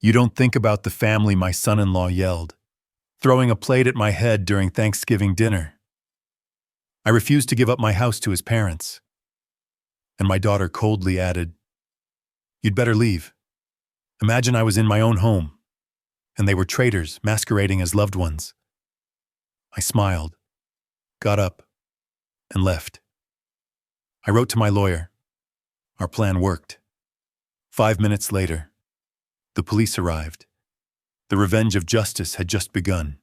You don't think about the family, my son-in-law yelled, throwing a plate at my head during Thanksgiving dinner. I refused to give up my house to his parents. And my daughter coldly added, "You'd better leave. Imagine I was in my own home, and they were traitors masquerading as loved ones." I smiled, got up, and left. I wrote to my lawyer. Our plan worked. 5 minutes later, the police arrived. The revenge of justice had just begun.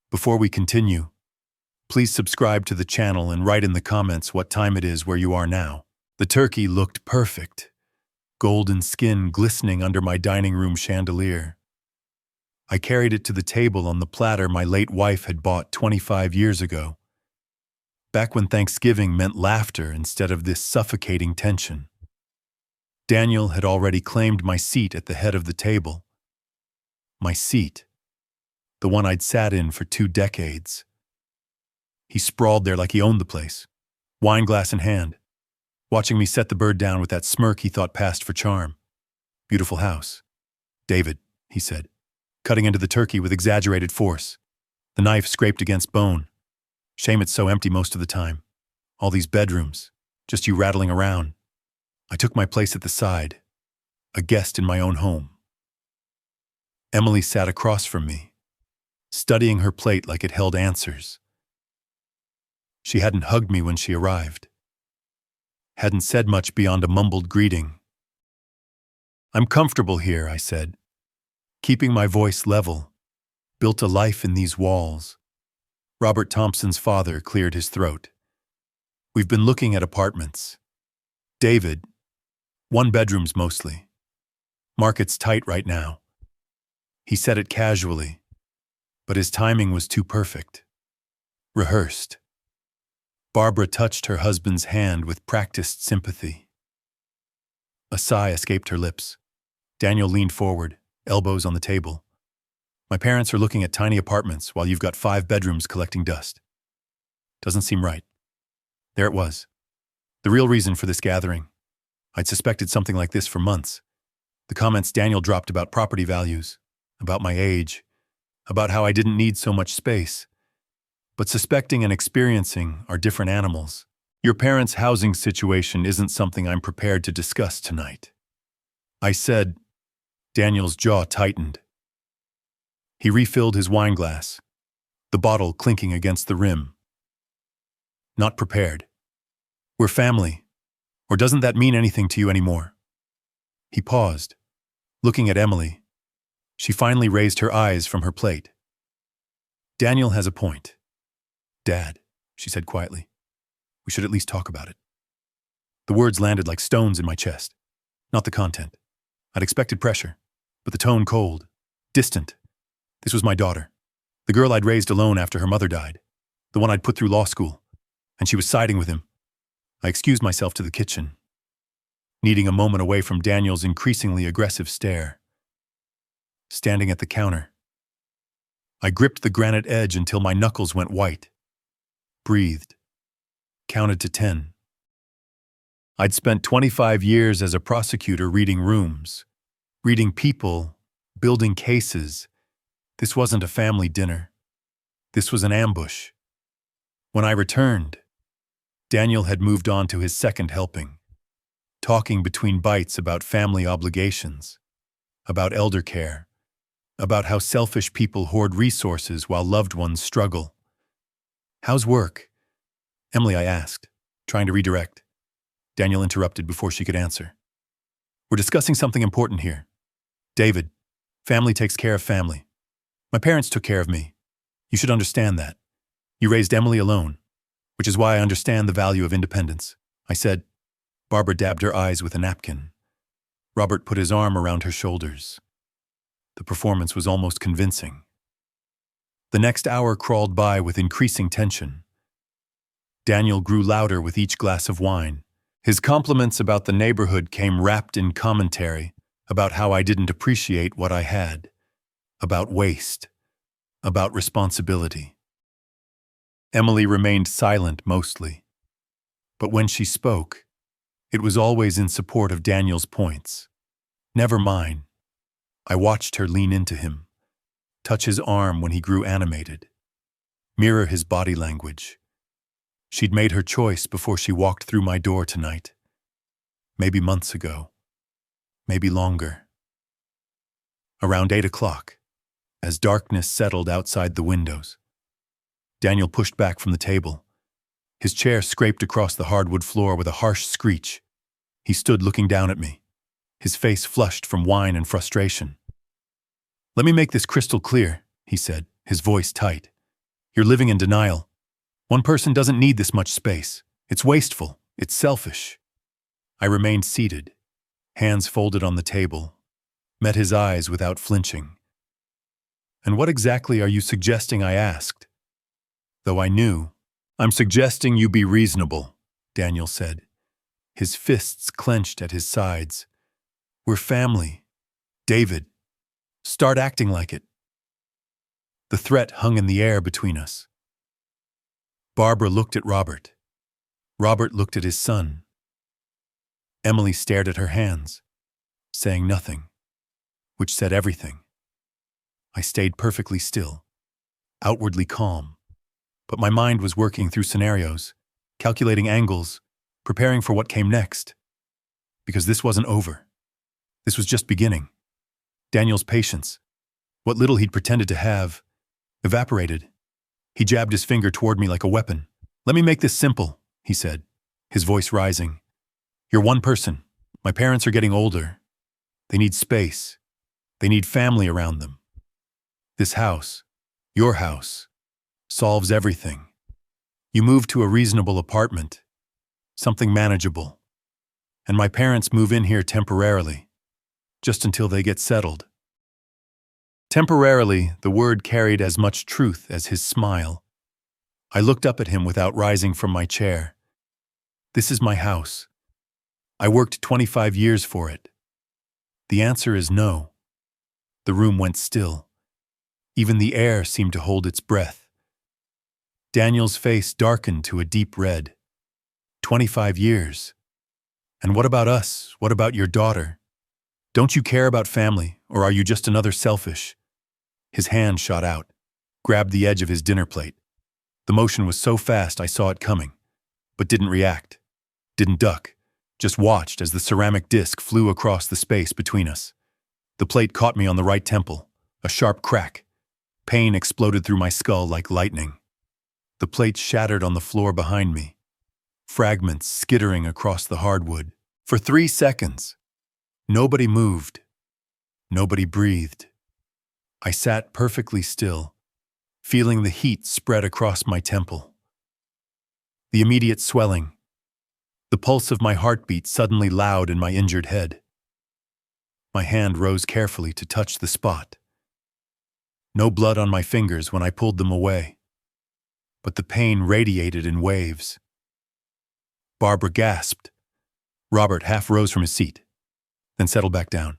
Before we continue, please subscribe to the channel and write in the comments what time it is where you are now. The turkey looked perfect, golden skin glistening under my dining room chandelier. I carried it to the table on the platter my late wife had bought 25 years ago, back when Thanksgiving meant laughter instead of this suffocating tension. Daniel had already claimed my seat at the head of the table. My seat, the one I'd sat in for 2 decades. He sprawled there like he owned the place, wine glass in hand, watching me set the bird down with that smirk he thought passed for charm. "Beautiful house. David," he said, cutting into the turkey with exaggerated force. The knife scraped against bone. "Shame it's so empty most of the time. All these bedrooms, just you rattling around." I took my place at the side, a guest in my own home. Emily sat across from me, studying her plate like it held answers. She hadn't hugged me when she arrived, hadn't said much beyond a mumbled greeting. "I'm comfortable here," I said, keeping my voice level. "Built a life in these walls." Robert Thompson's father cleared his throat. "We've been looking at apartments. David, 1 bedrooms mostly. Market's tight right now." He said it casually, but his timing was too perfect. Rehearsed. Barbara touched her husband's hand with practiced sympathy. A sigh escaped her lips. Daniel leaned forward, elbows on the table. "My parents are looking at tiny apartments while you've got 5 bedrooms collecting dust. Doesn't seem right." There it was. The real reason for this gathering. I'd suspected something like this for months. The comments Daniel dropped about property values, about my age, about how I didn't need so much space. But suspecting and experiencing are different animals. "Your parents' housing situation isn't something I'm prepared to discuss tonight," I said. Daniel's jaw tightened. He refilled his wine glass, the bottle clinking against the rim. "Not prepared. We're family. Or doesn't that mean anything to you anymore?" He paused, looking at Emily. She finally raised her eyes from her plate. "Daniel has a point. Dad," she said quietly, "we should at least talk about it." The words landed like stones in my chest, not the content. I'd expected pressure, but the tone cold, distant. This was my daughter, the girl I'd raised alone after her mother died, the one I'd put through law school, and she was siding with him. I excused myself to the kitchen, needing a moment away from Daniel's increasingly aggressive stare. Standing at the counter, I gripped the granite edge until my knuckles went white. Breathed. Counted to 10. I'd spent 25 years as a prosecutor reading rooms, reading people, building cases. This wasn't a family dinner. This was an ambush. When I returned, Daniel had moved on to his second helping, talking between bites about family obligations, about elder care, about how selfish people hoard resources while loved ones struggle. "How's work?" "Emily," I asked, trying to redirect. Daniel interrupted before she could answer. "We're discussing something important here. David, family takes care of family. My parents took care of me. You should understand that. You raised Emily alone, which is why I understand the value of independence," I said. Barbara dabbed her eyes with a napkin. Robert put his arm around her shoulders. The performance was almost convincing. The next hour crawled by with increasing tension. Daniel grew louder with each glass of wine. His compliments about the neighborhood came wrapped in commentary about how I didn't appreciate what I had, about waste, about responsibility. Emily remained silent mostly, but when she spoke, it was always in support of Daniel's points, never mine. I watched her lean into him, touch his arm when he grew animated, mirror his body language. She'd made her choice before she walked through my door tonight. Maybe months ago. Maybe longer. Around 8 o'clock, as darkness settled outside the windows, Daniel pushed back from the table. His chair scraped across the hardwood floor with a harsh screech. He stood looking down at me, his face flushed from wine and frustration. "Let me make this crystal clear," he said, his voice tight. "You're living in denial. One person doesn't need this much space. It's wasteful. It's selfish." I remained seated, hands folded on the table, met his eyes without flinching. "And what exactly are you suggesting?" I asked. Though I knew. "I'm suggesting you be reasonable," Daniel said, his fists clenched at his sides. "We're family. David, start acting like it." The threat hung in the air between us. Barbara looked at Robert. Robert looked at his son. Emily stared at her hands, saying nothing, which said everything. I stayed perfectly still, outwardly calm, but my mind was working through scenarios, calculating angles, preparing for what came next. Because this wasn't over. This was just beginning. Daniel's patience, what little he'd pretended to have, evaporated. He jabbed his finger toward me like a weapon. "Let me make this simple," he said, his voice rising. "You're one person. My parents are getting older. They need space. They need family around them. This house, your house, solves everything. You move to a reasonable apartment, something manageable. And my parents move in here temporarily, just until they get settled." Temporarily, the word carried as much truth as his smile. I looked up at him without rising from my chair. "This is my house. I worked 25 years for it." The answer is no. The room went still. Even the air seemed to hold its breath. Daniel's face darkened to a deep red. 25 years. "And what about us? What about your daughter? Don't you care about family, or are you just another selfish?" His hand shot out, grabbed the edge of his dinner plate. The motion was so fast I saw it coming, but didn't react, didn't duck, just watched as the ceramic disc flew across the space between us. The plate caught me on the right temple, a sharp crack. Pain exploded through my skull like lightning. The plate shattered on the floor behind me, fragments skittering across the hardwood. For 3 seconds, nobody moved. Nobody breathed. I sat perfectly still, feeling the heat spread across my temple. The immediate swelling, the pulse of my heartbeat suddenly loud in my injured head. My hand rose carefully to touch the spot. No blood on my fingers when I pulled them away, but the pain radiated in waves. Barbara gasped. Robert half rose from his seat, then settled back down.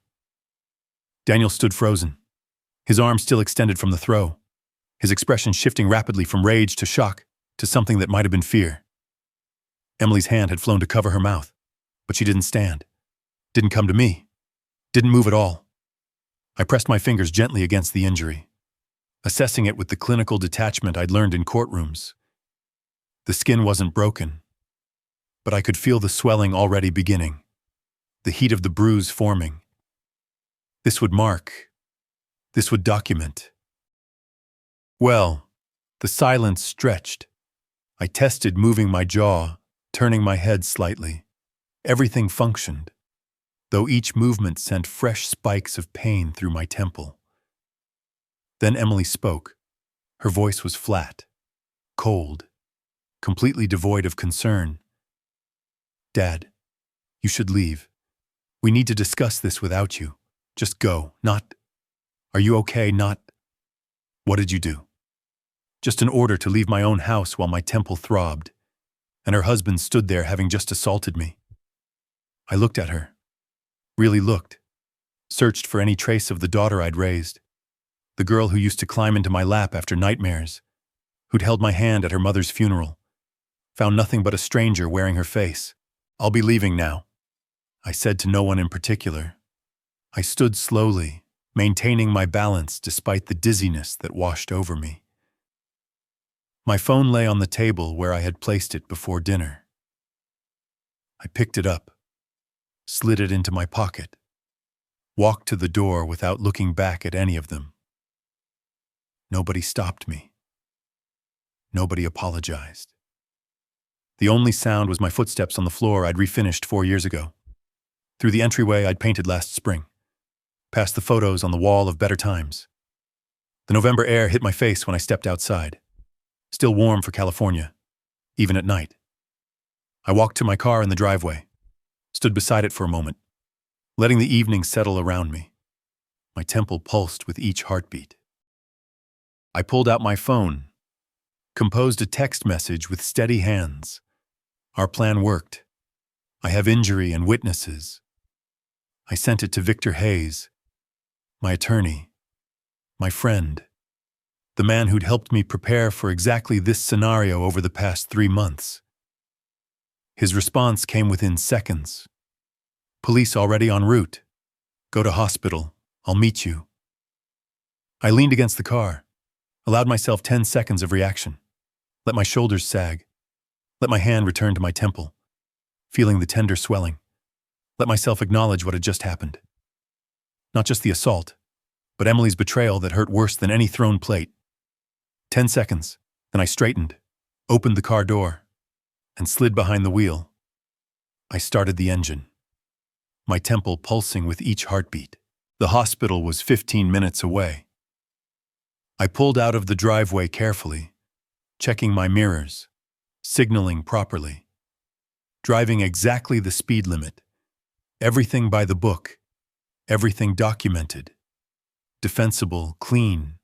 Daniel stood frozen, his arm still extended from the throw, his expression shifting rapidly from rage to shock to something that might have been fear. Emily's hand had flown to cover her mouth, but she didn't stand, didn't come to me, didn't move at all. I pressed my fingers gently against the injury, assessing it with the clinical detachment I'd learned in courtrooms. The skin wasn't broken, but I could feel the swelling already beginning, the heat of the bruise forming. This would mark. This would document. Well, the silence stretched. I tested moving my jaw, turning my head slightly. Everything functioned, though each movement sent fresh spikes of pain through my temple. Then Emily spoke. Her voice was flat, cold, completely devoid of concern. "Dad, you should leave. We need to discuss this without you. Just go, not... Are you okay, not... What did you do?" Just an order to leave my own house while my temple throbbed, and her husband stood there having just assaulted me. I looked at her, really looked, searched for any trace of the daughter I'd raised, the girl who used to climb into my lap after nightmares, who'd held my hand at her mother's funeral, found nothing but a stranger wearing her face. "I'll be leaving now," I said to no one in particular. I stood slowly, maintaining my balance despite the dizziness that washed over me. My phone lay on the table where I had placed it before dinner. I picked it up, slid it into my pocket, walked to the door without looking back at any of them. Nobody stopped me. Nobody apologized. The only sound was my footsteps on the floor I'd refinished 4 years ago. Through the entryway I'd painted last spring, past the photos on the wall of better times. The November air hit my face when I stepped outside, still warm for California, even at night. I walked to my car in the driveway, stood beside it for a moment, letting the evening settle around me. My temple pulsed with each heartbeat. I pulled out my phone, composed a text message with steady hands. Our plan worked. I have injury and witnesses. I sent it to Victor Hayes, my attorney, my friend, the man who'd helped me prepare for exactly this scenario over the past 3 months. His response came within seconds. Police already en route. Go to hospital. I'll meet you. I leaned against the car, allowed myself 10 seconds of reaction, let my shoulders sag, let my hand return to my temple, feeling the tender swelling, let myself acknowledge what had just happened. Not just the assault, but Emily's betrayal that hurt worse than any thrown plate. 10 seconds, then I straightened, opened the car door, and slid behind the wheel. I started the engine, my temple pulsing with each heartbeat. The hospital was 15 minutes away. I pulled out of the driveway carefully, checking my mirrors, signaling properly, driving exactly the speed limit, everything by the book, everything documented, defensible, clean.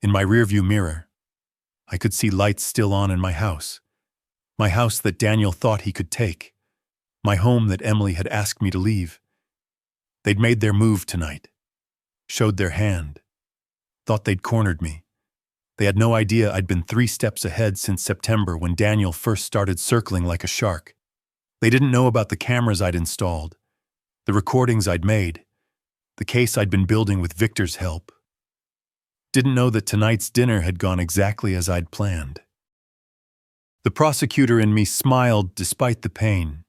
In my rearview mirror, I could see lights still on in my house that Daniel thought he could take, my home that Emily had asked me to leave. They'd made their move tonight, showed their hand, thought they'd cornered me. They had no idea I'd been 3 steps ahead since September when Daniel first started circling like a shark. They didn't know about the cameras I'd installed, the recordings I'd made, the case I'd been building with Victor's help. Didn't know that tonight's dinner had gone exactly as I'd planned. The prosecutor in me smiled despite the pain.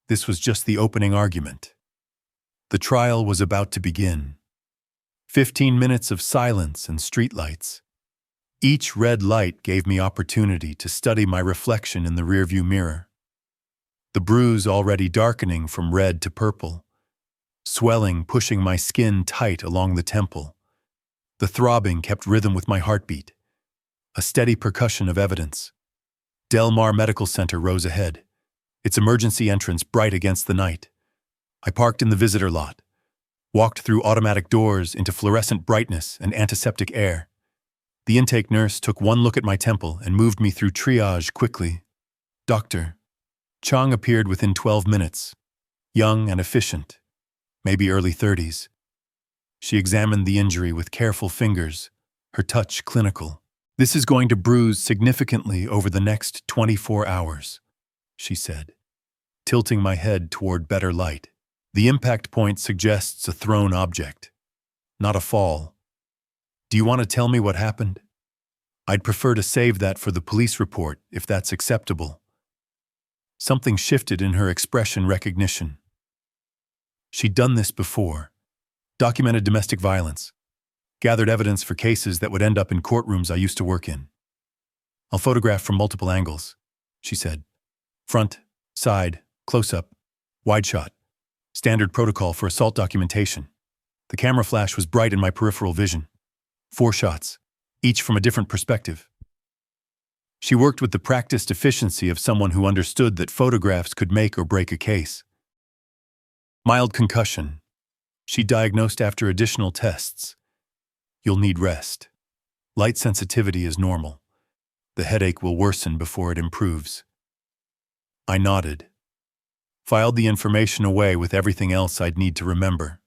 This was just the opening argument. The trial was about to begin. 15 minutes of silence and streetlights. Each red light gave me opportunity to study my reflection in the rearview mirror. The bruise already darkening from red to purple, swelling pushing my skin tight along the temple. The throbbing kept rhythm with my heartbeat, a steady percussion of evidence. Del Mar Medical Center rose ahead, its emergency entrance bright against the night. I parked in the visitor lot, walked through automatic doors into fluorescent brightness and antiseptic air. The intake nurse took one look at my temple and moved me through triage quickly. Dr. Chang appeared within 12 minutes, young and efficient, maybe early 30s. She examined the injury with careful fingers, her touch clinical. This is going to bruise significantly over the next 24 hours, she said, tilting my head toward better light. The impact point suggests a thrown object, not a fall. Do you want to tell me what happened? I'd prefer to save that for the police report, if that's acceptable. Something shifted in her expression recognition. She'd done this before, documented domestic violence, gathered evidence for cases that would end up in courtrooms I used to work in. I'll photograph from multiple angles, she said. Front, side, close-up, wide shot. Standard protocol for assault documentation. The camera flash was bright in my peripheral vision. 4 shots, each from a different perspective. She worked with the practiced efficiency of someone who understood that photographs could make or break a case. Mild concussion. She diagnosed after additional tests. You'll need rest. Light sensitivity is normal. The headache will worsen before it improves. I nodded. Filed the information away with everything else I'd need to remember.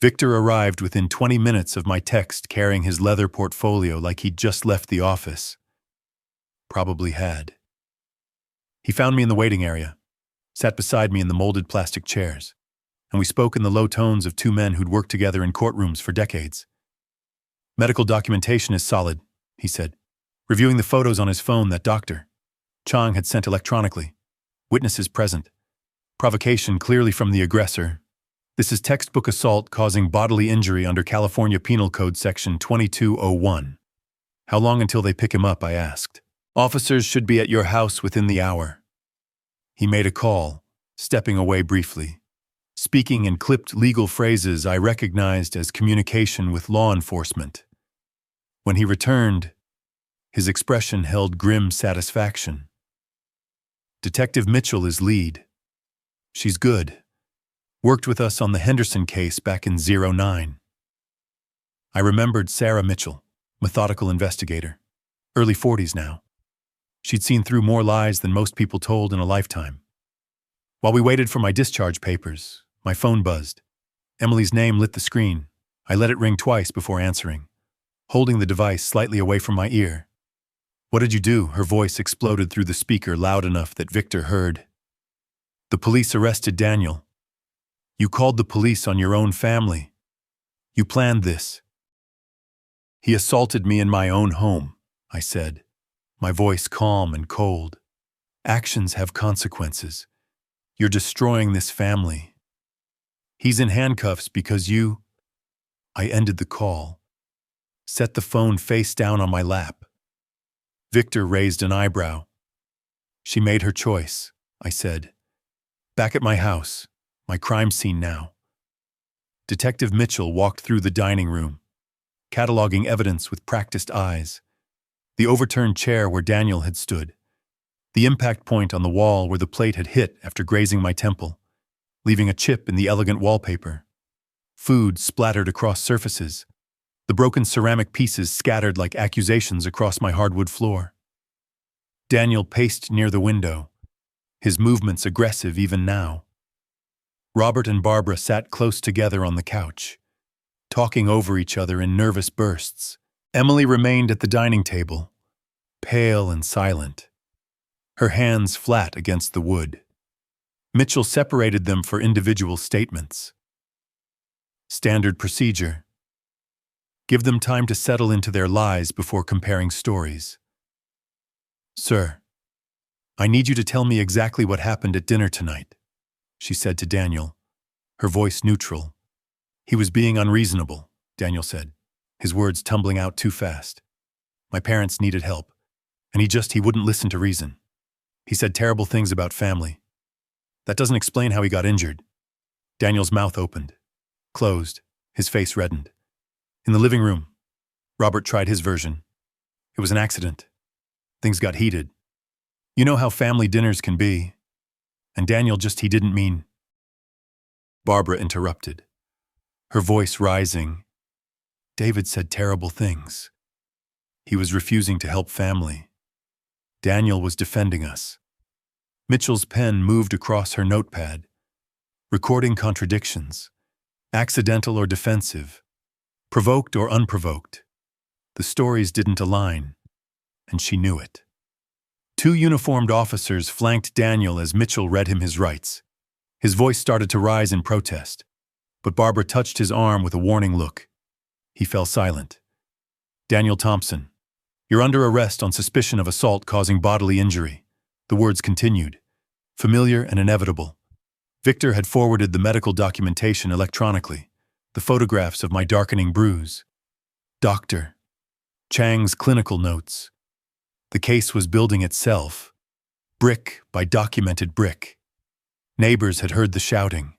Victor arrived within 20 minutes of my text carrying his leather portfolio like he'd just left the office. Probably had. He found me in the waiting area, sat beside me in the molded plastic chairs. and we spoke in the low tones of two men who'd worked together in courtrooms for decades. "Medical documentation is solid," he said, reviewing the photos on his phone that Dr. Chang had sent electronically. "Witnesses present. Provocation clearly from the aggressor. This is textbook assault causing bodily injury under California Penal Code Section 2201. "How long until they pick him up?" I asked. "Officers should be at your house within the hour." He made a call, stepping away briefly, speaking in clipped legal phrases I recognized as communication with law enforcement. When he returned, his expression held grim satisfaction. "Detective Mitchell is lead. She's good. Worked with us on the Henderson case back in '09. I remembered Sarah Mitchell, methodical investigator, early 40s now. She'd seen through more lies than most people told in a lifetime. While we waited for my discharge papers, my phone buzzed. Emily's name lit the screen. I let it ring twice before answering, holding the device slightly away from my ear. "What did you do?" Her voice exploded through the speaker loud enough that Victor heard. "The police arrested Daniel. You called the police on your own family. You planned this." "He assaulted me in my own home," I said, my voice calm and cold. "Actions have consequences. You're destroying this family. He's in handcuffs because you—" I ended the call, set the phone face down on my lap. Victor raised an eyebrow. "She made her choice," I said. "Back at my house, my crime scene now." Detective Mitchell walked through the dining room, cataloging evidence with practiced eyes. The overturned chair where Daniel had stood. The impact point on the wall where the plate had hit after grazing my temple, leaving a chip in the elegant wallpaper. Food splattered across surfaces. The broken ceramic pieces scattered like accusations across my hardwood floor. Daniel paced near the window, his movements aggressive even now. Robert and Barbara sat close together on the couch, talking over each other in nervous bursts. Emily remained at the dining table, pale and silent, her hands flat against the wood. Mitchell separated them for individual statements. Standard procedure. Give them time to settle into their lies before comparing stories. "Sir, I need you to tell me exactly what happened at dinner tonight," she said to Daniel, her voice neutral. "He was being unreasonable," Daniel said, his words tumbling out too fast. "My parents needed help, and he wouldn't listen to reason. He said terrible things about family. That doesn't explain how he got injured." Daniel's mouth opened, closed, his face reddened. "In the living room, Robert tried his version. It was an accident. Things got heated. You know how family dinners can be. And Daniel he didn't mean—" Barbara interrupted, her voice rising. "David said terrible things. He was refusing to help family. Daniel was defending us." Mitchell's pen moved across her notepad, recording contradictions, accidental or defensive, provoked or unprovoked. The stories didn't align, and she knew it. Two uniformed officers flanked Daniel as Mitchell read him his rights. His voice started to rise in protest, but Barbara touched his arm with a warning look. He fell silent. "Daniel Thompson, you're under arrest on suspicion of assault causing bodily injury." The words continued, familiar and inevitable. Victor had forwarded the medical documentation electronically, the photographs of my darkening bruise. Dr. Chang's clinical notes. The case was building itself, brick by documented brick. Neighbors had heard the shouting.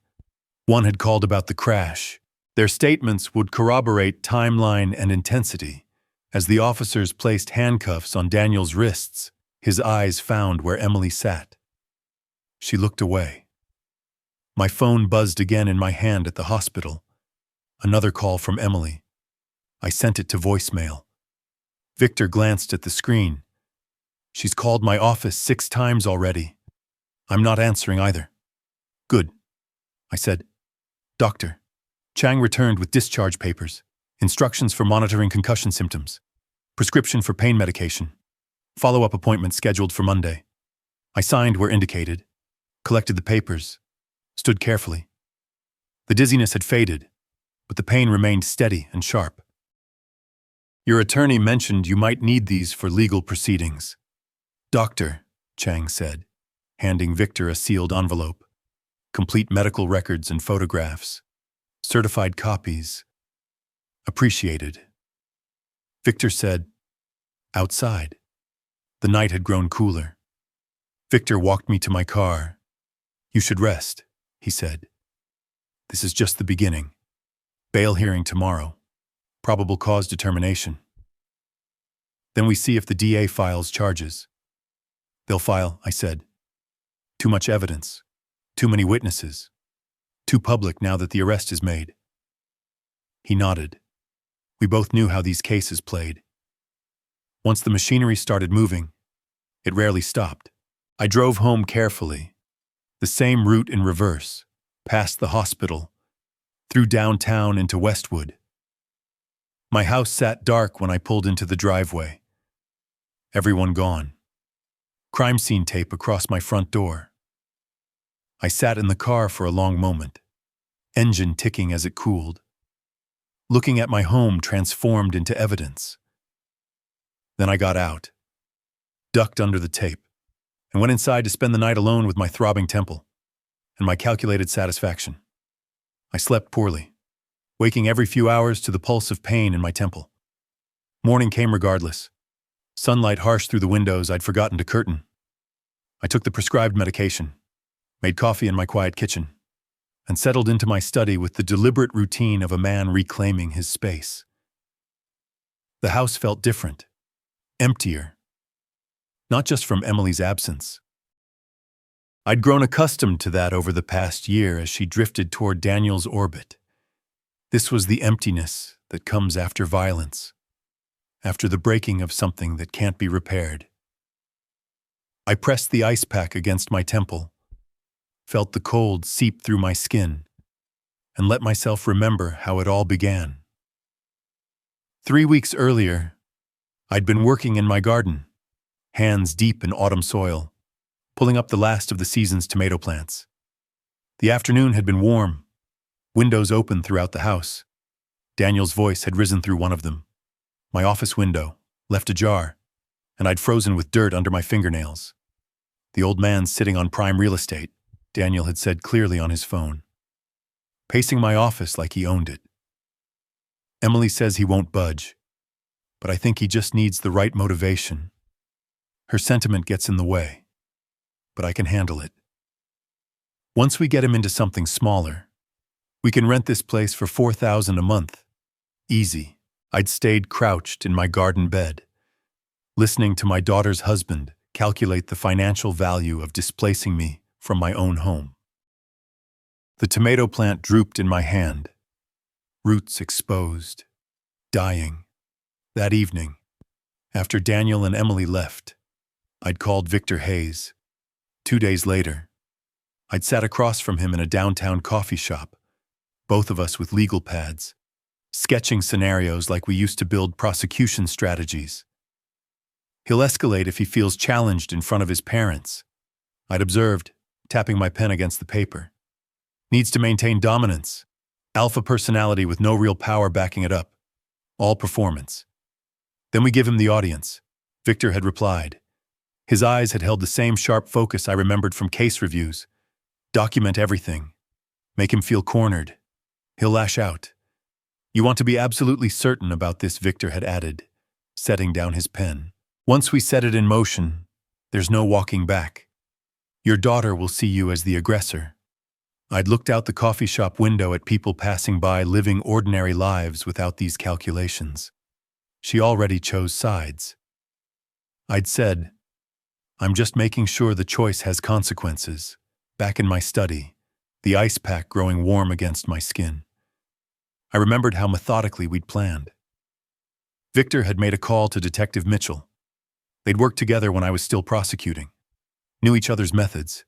One had called about the crash. Their statements would corroborate timeline and intensity. As the officers placed handcuffs on Daniel's wrists, his eyes found where Emily sat. She looked away. My phone buzzed again in my hand at the hospital. Another call from Emily. I sent it to voicemail. Victor glanced at the screen. "She's called my office 6 times already. I'm not answering either." "Good," I said. "Doctor." Chang returned with discharge papers, instructions for monitoring concussion symptoms, prescription for pain medication, follow-up appointment scheduled for Monday. I signed where indicated, collected the papers, stood carefully. The dizziness had faded, but the pain remained steady and sharp. "Your attorney mentioned you might need these for legal proceedings." "Doctor," Chang said, handing Victor a sealed envelope. "Complete medical records and photographs. Certified copies. Appreciated." Victor said, "Outside." The night had grown cooler. Victor walked me to my car. "You should rest," he said. "This is just the beginning. Bail hearing tomorrow. Probable cause determination. Then we see if the DA files charges." "They'll file," I said. "Too much evidence. Too many witnesses. Too public now that the arrest is made." He nodded. We both knew how these cases played. Once the machinery started moving, it rarely stopped. I drove home carefully, the same route in reverse, past the hospital, through downtown into Westwood. My house sat dark when I pulled into the driveway. Everyone gone. Crime scene tape across my front door. I sat in the car for a long moment, engine ticking as it cooled, looking at my home transformed into evidence. Then I got out, ducked under the tape, and went inside to spend the night alone with my throbbing temple and my calculated satisfaction. I slept poorly, waking every few hours to the pulse of pain in my temple. Morning came regardless. Sunlight harsh through the windows I'd forgotten to curtain. I took the prescribed medication, made coffee in my quiet kitchen, and settled into my study with the deliberate routine of a man reclaiming his space. The house felt different, emptier, not just from Emily's absence. I'd grown accustomed to that over the past year as she drifted toward Daniel's orbit. This was the emptiness that comes after violence, after the breaking of something that can't be repaired. I pressed the ice pack against my temple, felt the cold seep through my skin, and let myself remember how it all began. 3 weeks earlier, I'd been working in my garden, hands deep in autumn soil, pulling up the last of the season's tomato plants. The afternoon had been warm, windows open throughout the house. Daniel's voice had risen through one of them. My office window, left ajar, and I'd frozen with dirt under my fingernails. "The old man's sitting on prime real estate," Daniel had said clearly on his phone, pacing my office like he owned it. "Emily says he won't budge, but I think he just needs the right motivation. Her sentiment gets in the way, but I can handle it. Once we get him into something smaller, we can rent this place for $4,000 a month. Easy." I'd stayed crouched in my garden bed, listening to my daughter's husband calculate the financial value of displacing me from my own home. The tomato plant drooped in my hand, roots exposed, dying. That evening, after Daniel and Emily left, I'd called Victor Hayes. 2 days later, I'd sat across from him in a downtown coffee shop, both of us with legal pads, sketching scenarios like we used to build prosecution strategies. "He'll escalate if he feels challenged in front of his parents," I'd observed, tapping my pen against the paper. "Needs to maintain dominance. Alpha personality with no real power backing it up. All performance. Then we give him the audience," Victor had replied. His eyes had held the same sharp focus I remembered from case reviews. "Document everything. Make him feel cornered. He'll lash out. You want to be absolutely certain about this," Victor had added, setting down his pen. "Once we set it in motion, there's no walking back. Your daughter will see you as the aggressor." I'd looked out the coffee shop window at people passing by living ordinary lives without these calculations. She already chose sides. I'd said, "I'm just making sure the choice has consequences." Back in my study, the ice pack growing warm against my skin. I remembered how methodically we'd planned. Victor had made a call to Detective Mitchell. They'd worked together when I was still prosecuting, knew each other's methods.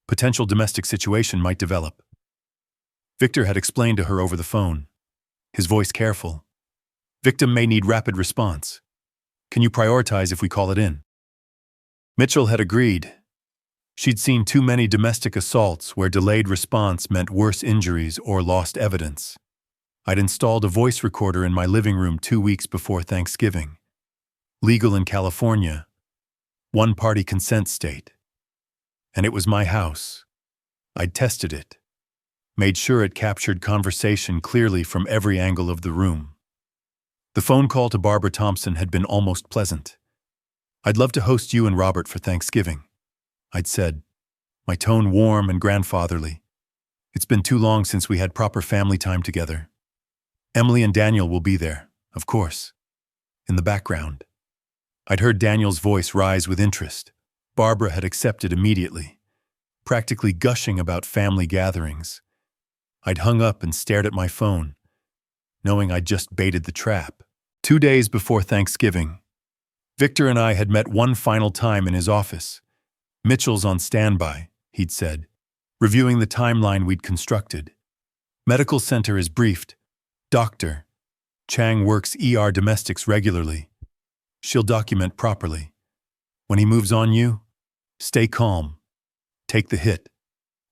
Potential domestic situation might develop. Victor had explained to her over the phone, his voice careful. "Victim may need rapid response. Can you prioritize if we call it in?" Mitchell had agreed. She'd seen too many domestic assaults where delayed response meant worse injuries or lost evidence. I'd installed a voice recorder in my living room 2 weeks before Thanksgiving. Legal in California, one-party consent state. And it was my house. I'd tested it, made sure it captured conversation clearly from every angle of the room. The phone call to Barbara Thompson had been almost pleasant. "I'd love to host you and Robert for Thanksgiving," I'd said, my tone warm and grandfatherly. "It's been too long since we had proper family time together. Emily and Daniel will be there, of course." In the background, I'd heard Daniel's voice rise with interest. Barbara had accepted immediately, practically gushing about family gatherings. I'd hung up and stared at my phone, knowing I'd just baited the trap. 2 days before Thanksgiving, Victor and I had met one final time in his office. "Mitchell's on standby," he'd said, reviewing the timeline we'd constructed. "Medical center is briefed. Doctor, Chang works ER domestics regularly. She'll document properly. When he moves on you, stay calm. Take the hit.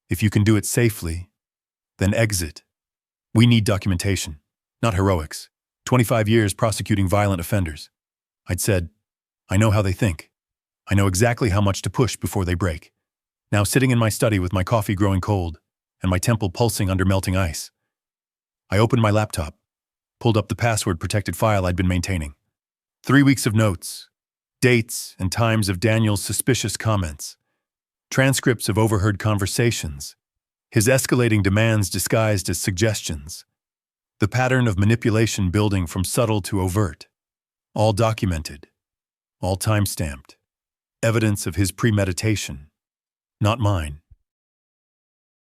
If you can do it safely, then exit. We need documentation, not heroics. 25 years prosecuting violent offenders." I'd said, "I know how they think. I know exactly how much to push before they break." Now sitting in my study with my coffee growing cold and my temple pulsing under melting ice, I opened my laptop, pulled up the password-protected file I'd been maintaining. 3 weeks of notes, dates and times of Daniel's suspicious comments, transcripts of overheard conversations, his escalating demands disguised as suggestions, the pattern of manipulation building from subtle to overt, all documented, all time-stamped, evidence of his premeditation, not mine.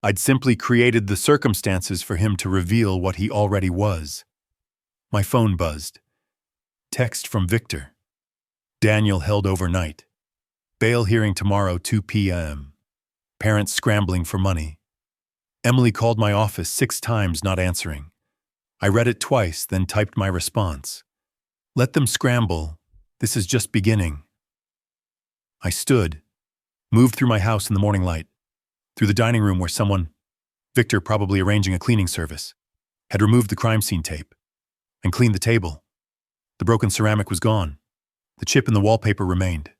I'd simply created the circumstances for him to reveal what he already was. My phone buzzed. Text from Victor. "Daniel held overnight. Bail hearing tomorrow 2 p.m. Parents scrambling for money." Emily called my office 6 times, not answering. I read it twice, then typed my response. "Let them scramble. This is just beginning." I stood, moved through my house in the morning light, through the dining room where someone, Victor probably arranging a cleaning service, had removed the crime scene tape and cleaned the table. The broken ceramic was gone. The chip in the wallpaper remained.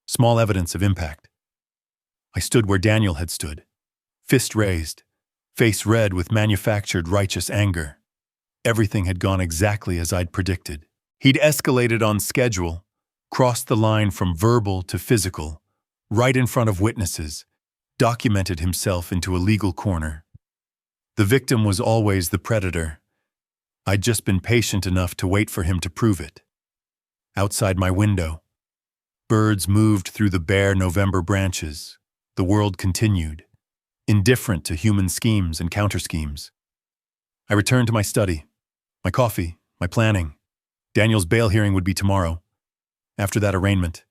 Small evidence of impact. I stood where Daniel had stood, fist raised, face red with manufactured righteous anger. Everything had gone exactly as I'd predicted. He'd escalated on schedule, crossed the line from verbal to physical, right in front of witnesses, documented himself into a legal corner. The victim was always the predator. I'd just been patient enough to wait for him to prove it. Outside my window, birds moved through the bare November branches. The world continued, indifferent to human schemes and counter-schemes. I returned to my study, my coffee, my planning. Daniel's bail hearing would be tomorrow. After that, arraignment.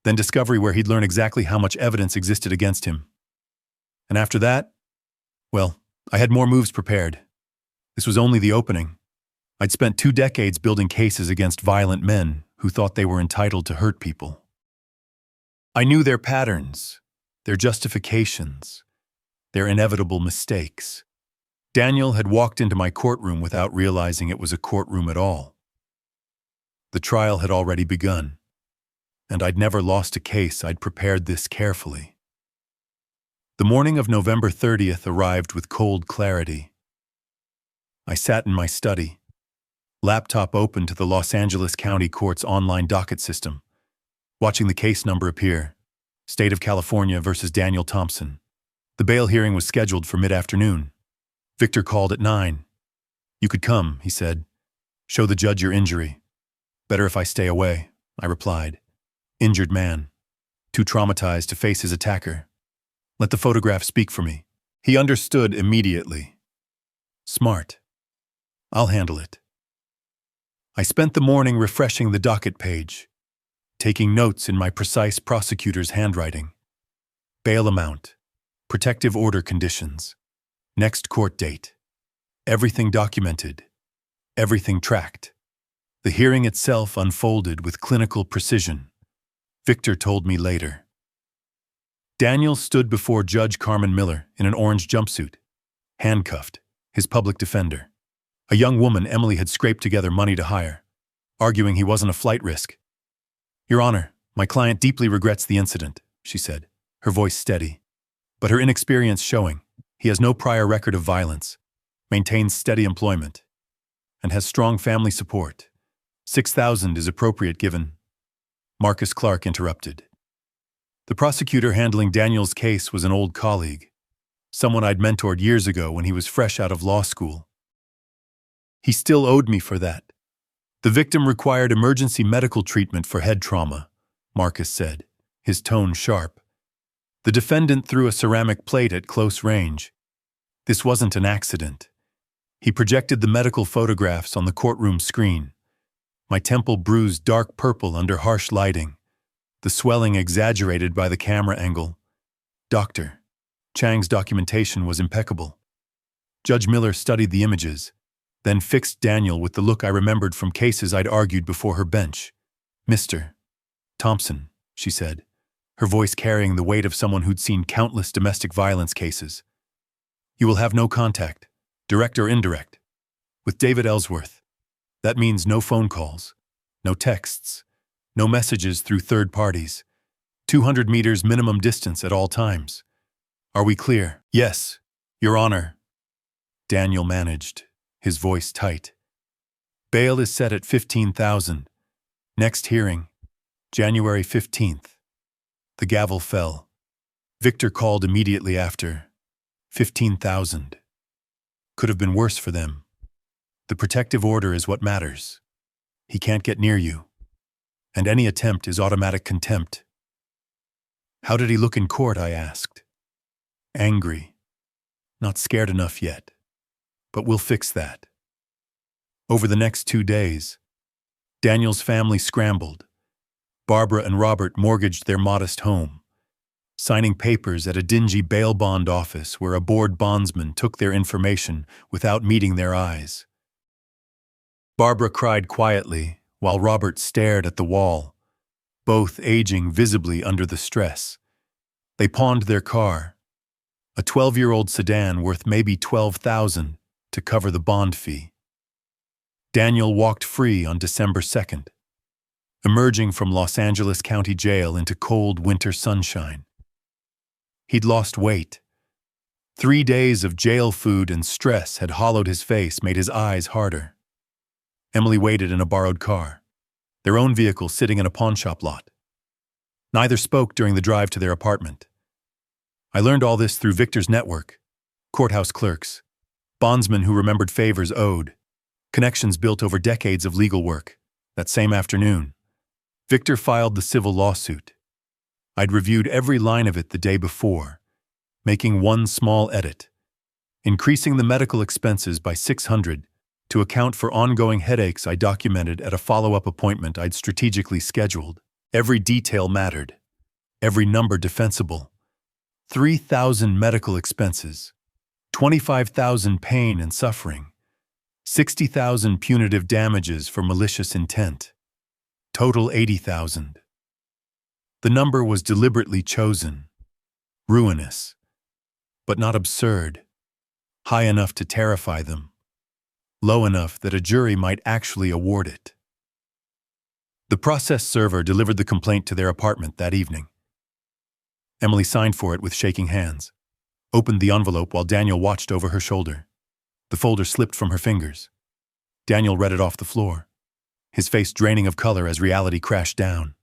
Then discovery where he'd learn exactly how much evidence existed against him. And after that, well, I had more moves prepared. This was only the opening. I'd spent 2 decades building cases against violent men who thought they were entitled to hurt people. I knew their patterns, their justifications, their inevitable mistakes. Daniel had walked into my courtroom without realizing it was a courtroom at all. The trial had already begun, and I'd never lost a case I'd prepared this carefully. The morning of November 30th arrived with cold clarity. I sat in my study, laptop open to the Los Angeles County Court's online docket system, watching the case number appear, State of California versus Daniel Thompson. The bail hearing was scheduled for mid-afternoon. Victor called at 9. "You could come," he said. "Show the judge your injury." "Better if I stay away," I replied. Injured man, too traumatized to face his attacker. "Let the photograph speak for me." He understood immediately. Smart. I'll handle it. I spent the morning refreshing the docket page, taking notes in my precise prosecutor's handwriting. Bail amount, protective order conditions, next court date. Everything documented, everything tracked. The hearing itself unfolded with clinical precision. Victor told me later. Daniel stood before Judge Carmen Miller in an orange jumpsuit, handcuffed, his public defender. A young woman Emily had scraped together money to hire, arguing he wasn't a flight risk. "Your Honor, my client deeply regrets the incident," she said, her voice steady, but her inexperience showing. He has no prior record of violence, maintains steady employment, and has strong family support. 6,000 is appropriate given. Marcus Clark interrupted. The prosecutor handling Daniel's case was an old colleague, someone I'd mentored years ago when he was fresh out of law school. He still owed me for that. The victim required emergency medical treatment for head trauma, Marcus said, his tone sharp. The defendant threw a ceramic plate at close range. This wasn't an accident. He projected the medical photographs on the courtroom screen. My temple bruised dark purple under harsh lighting, the swelling exaggerated by the camera angle. Dr. Chang's documentation was impeccable. Judge Miller studied the images, then fixed Daniel with the look I remembered from cases I'd argued before her bench. "Mr. Thompson," she said, her voice carrying the weight of someone who'd seen countless domestic violence cases. "You will have no contact, direct or indirect, with David Ellsworth. That means no phone calls, no texts, no messages through third parties. 200 meters minimum distance at all times. Are we clear?" "Yes, Your Honor," Daniel managed, his voice tight. "Bail is set at 15,000. Next hearing, January 15th. The gavel fell. Victor called immediately after. 15,000. Could have been worse for them. The protective order is what matters. He can't get near you. And any attempt is automatic contempt. "How did he look in court?" I asked. "Angry. Not scared enough yet. But we'll fix that." Over the next 2 days, Daniel's family scrambled. Barbara and Robert mortgaged their modest home, signing papers at a dingy bail bond office where a bored bondsman took their information without meeting their eyes. Barbara cried quietly while Robert stared at the wall, both aging visibly under the stress. They pawned their car, a 12-year-old sedan worth maybe 12,000, to cover the bond fee. Daniel walked free on December 2nd, emerging from Los Angeles County Jail into cold winter sunshine. He'd lost weight. 3 days of jail food and stress had hollowed his face, made his eyes harder. Emily waited in a borrowed car, their own vehicle sitting in a pawnshop lot. Neither spoke during the drive to their apartment. I learned all this through Victor's network, courthouse clerks, bondsmen who remembered favors owed, connections built over decades of legal work. That same afternoon, Victor filed the civil lawsuit. I'd reviewed every line of it the day before, making one small edit, increasing the medical expenses by $600 to account for ongoing headaches I documented at a follow-up appointment I'd strategically scheduled. Every detail mattered, every number defensible. 3,000 medical expenses, 25,000 pain and suffering, 60,000 punitive damages for malicious intent. Total 80,000. The number was deliberately chosen, ruinous, but not absurd, high enough to terrify them, low enough that a jury might actually award it. The process server delivered the complaint to their apartment that evening. Emily signed for it with shaking hands, opened the envelope while Daniel watched over her shoulder. The folder slipped from her fingers. Daniel read it off the floor, his face draining of color as reality crashed down.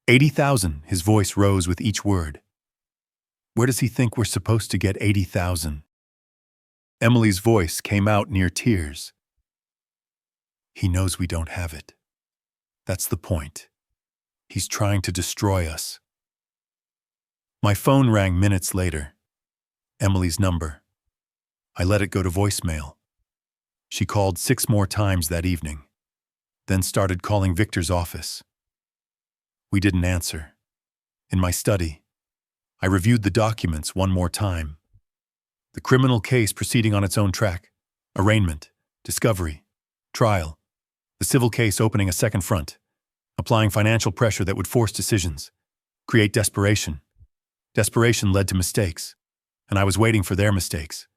80,000, his voice rose with each word. Where does he think we're supposed to get 80,000? Emily's voice came out near tears. He knows we don't have it. That's the point. He's trying to destroy us. My phone rang minutes later. Emily's number. I let it go to voicemail. She called 6 more times that evening, then started calling Victor's office. We didn't answer. In my study, I reviewed the documents one more time. The criminal case proceeding on its own track, arraignment, discovery, trial, the civil case opening a second front, applying financial pressure that would force decisions, create desperation. Desperation led to mistakes, and I was waiting for their mistakes.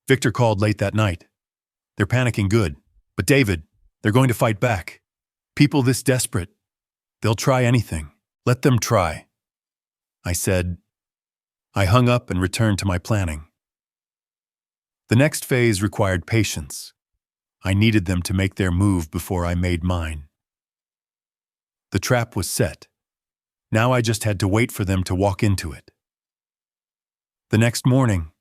Victor called late that night. They're panicking good, but David, they're going to fight back. People this desperate, they'll try anything. Let them try. I said. I hung up and returned to my planning. The next phase required patience. I needed them to make their move before I made mine. The trap was set. Now I just had to wait for them to walk into it. The next morning,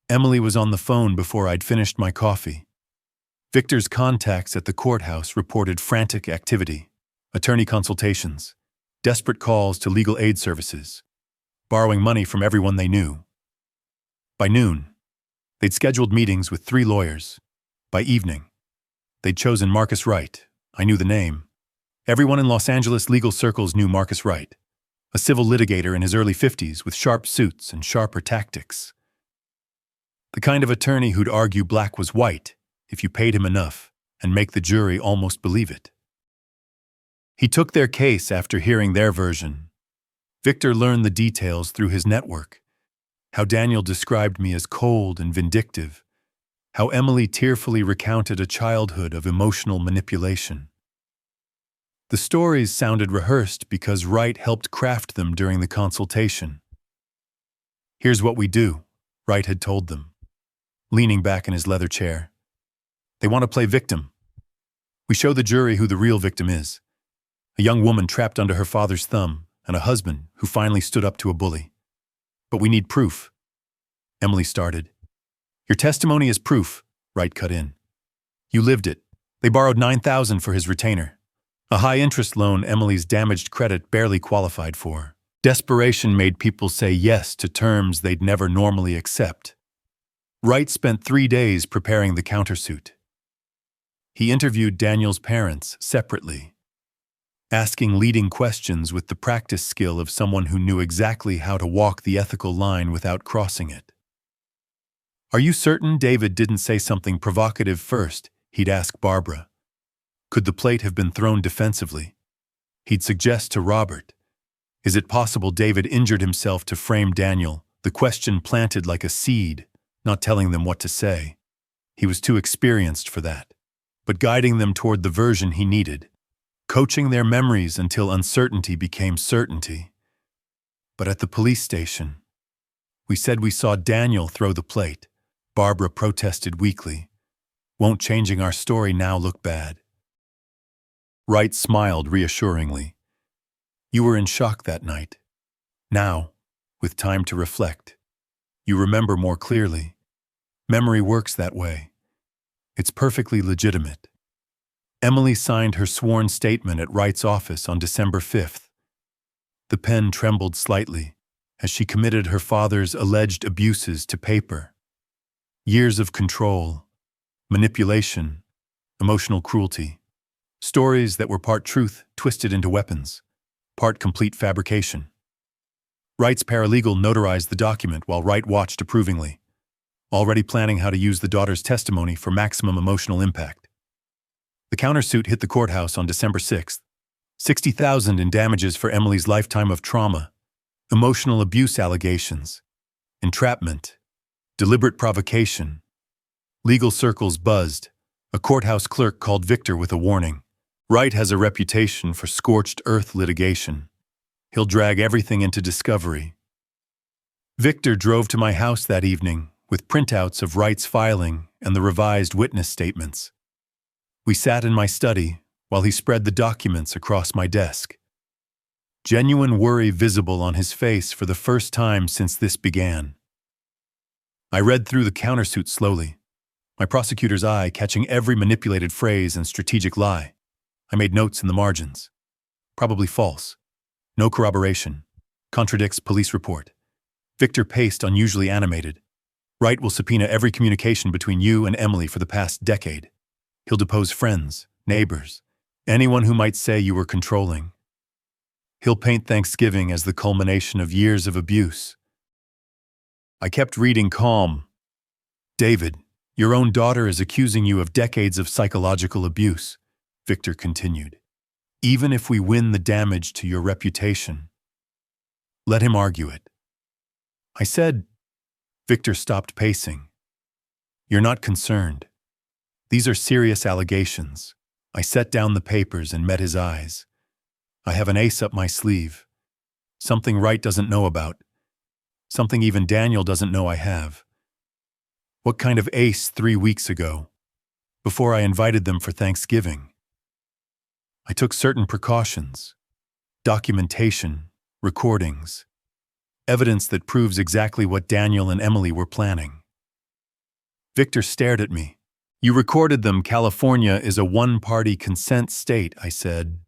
Emily was on the phone before I'd finished my coffee. Victor's contacts at the courthouse reported frantic activity, attorney consultations, desperate calls to legal aid services, borrowing money from everyone they knew. By noon, they'd scheduled meetings with 3 lawyers. By evening, they'd chosen Marcus Wright. I knew the name. Everyone in Los Angeles legal circles knew Marcus Wright, a civil litigator in his early 50s with sharp suits and sharper tactics. The kind of attorney who'd argue black was white if you paid him enough and make the jury almost believe it. He took their case after hearing their version. Victor learned the details through his network, how Daniel described me as cold and vindictive, how Emily tearfully recounted a childhood of emotional manipulation. The stories sounded rehearsed because Wright helped craft them during the consultation. Here's what we do, Wright had told them, leaning back in his leather chair. They want to play victim. We show the jury who the real victim is. A young woman trapped under her father's thumb and a husband who finally stood up to a bully. But we need proof. Emily started. Your testimony is proof, Wright cut in. You lived it. They borrowed $9,000 for his retainer. A high-interest loan Emily's damaged credit barely qualified for. Desperation made people say yes to terms they'd never normally accept. Wright spent 3 days preparing the countersuit. He interviewed Daniel's parents separately, asking leading questions with the practice skill of someone who knew exactly how to walk the ethical line without crossing it. Are you certain David didn't say something provocative first? He'd ask Barbara. Could the plate have been thrown defensively? He'd suggest to Robert. Is it possible David injured himself to frame Daniel, the question planted like a seed, not telling them what to say? He was too experienced for that, but guiding them toward the version he needed, coaching their memories until uncertainty became certainty. But at the police station, we said we saw Daniel throw the plate. Barbara protested weakly. Won't changing our story now look bad? Wright smiled reassuringly. You were in shock that night. Now, with time to reflect, you remember more clearly. Memory works that way. It's perfectly legitimate. Emily signed her sworn statement at Wright's office on December 5th. The pen trembled slightly as she committed her father's alleged abuses to paper. Years of control, manipulation, emotional cruelty. Stories that were part truth twisted into weapons, part complete fabrication. Wright's paralegal notarized the document while Wright watched approvingly, already planning how to use the daughter's testimony for maximum emotional impact. The countersuit hit the courthouse on December 6th. $60,000 in damages for Emily's lifetime of trauma, emotional abuse allegations, entrapment, deliberate provocation. Legal circles buzzed. A courthouse clerk called Victor with a warning. Wright has a reputation for scorched earth litigation. He'll drag everything into discovery. Victor drove to my house that evening with printouts of Wright's filing and the revised witness statements. We sat in my study while he spread the documents across my desk. Genuine worry visible on his face for the first time since this began. I read through the countersuit slowly, my prosecutor's eye catching every manipulated phrase and strategic lie. I made notes in the margins. Probably false. No corroboration. Contradicts police report. Victor paced unusually animated. Wright will subpoena every communication between you and Emily for the past decade. He'll depose friends, neighbors, anyone who might say you were controlling. He'll paint Thanksgiving as the culmination of years of abuse. I kept reading calm. David, your own daughter is accusing you of decades of psychological abuse, Victor continued. Even if we win the damage to your reputation. Let him argue it. I said. Victor stopped pacing. You're not concerned. These are serious allegations. I set down the papers and met his eyes. I have an ace up my sleeve. Something Wright doesn't know about. Something even Daniel doesn't know I have. What kind of ace 3 weeks ago, before I invited them for Thanksgiving? I took certain precautions. Documentation, recordings, evidence that proves exactly what Daniel and Emily were planning. Victor stared at me. You recorded them. California is a one-party consent state, I said.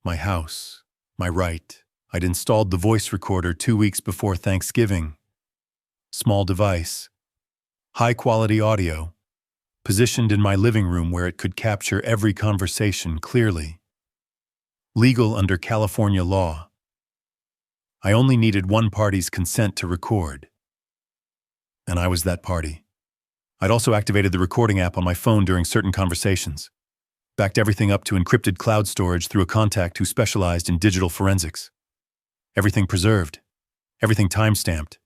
My house, my right. I'd installed the voice recorder 2 weeks before Thanksgiving. Small device. High-quality audio. Positioned in my living room where it could capture every conversation clearly. Legal under California law. I only needed one party's consent to record. And I was that party. I'd also activated the recording app on my phone during certain conversations. Backed everything up to encrypted cloud storage through a contact who specialized in digital forensics. Everything preserved. Everything time-stamped.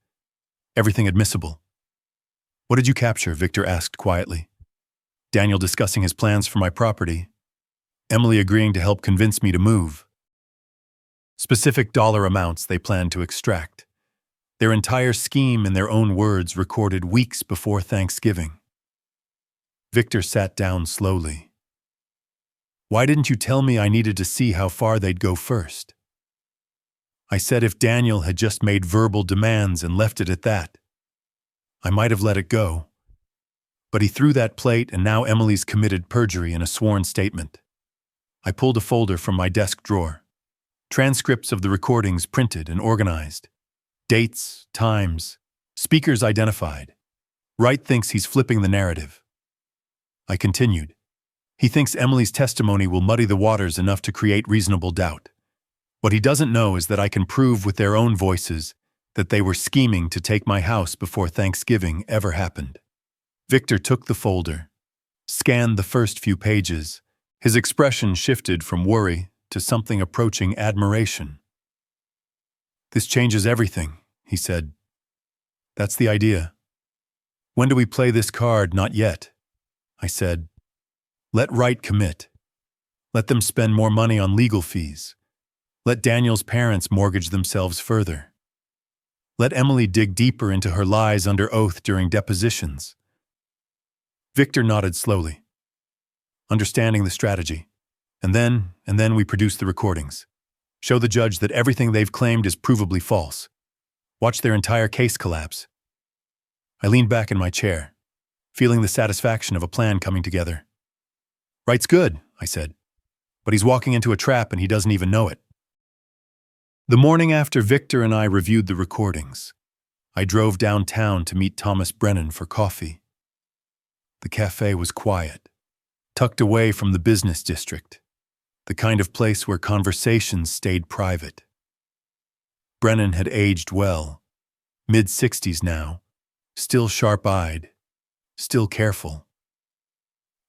Everything admissible. What did you capture? Victor asked quietly. Daniel discussing his plans for my property. Emily agreeing to help convince me to move. Specific dollar amounts they planned to extract. Their entire scheme, in their own words, recorded weeks before Thanksgiving. Victor sat down slowly. Why didn't you tell me I needed to see how far they'd go first? I said if Daniel had just made verbal demands and left it at that, I might have let it go. But he threw that plate, and now Emily's committed perjury in a sworn statement. I pulled a folder from my desk drawer. Transcripts of the recordings printed and organized. Dates, times, speakers identified. Wright thinks he's flipping the narrative. I continued. He thinks Emily's testimony will muddy the waters enough to create reasonable doubt. What he doesn't know is that I can prove with their own voices that they were scheming to take my house before Thanksgiving ever happened. Victor took the folder, scanned the first few pages. His expression shifted from worry to something approaching admiration. This changes everything, he said. That's the idea. When do we play this card? Not yet, I said. Let Wright commit. Let them spend more money on legal fees. Let Daniel's parents mortgage themselves further. Let Emily dig deeper into her lies under oath during depositions. Victor nodded slowly, understanding the strategy. And then we produce the recordings. Show the judge that everything they've claimed is provably false. Watch their entire case collapse. I leaned back in my chair, feeling the satisfaction of a plan coming together. Wright's good, I said, but he's walking into a trap and he doesn't even know it. The morning after Victor and I reviewed the recordings, I drove downtown to meet Thomas Brennan for coffee. The cafe was quiet, tucked away from the business district, the kind of place where conversations stayed private. Brennan had aged well, mid-60s now, still sharp-eyed, still careful.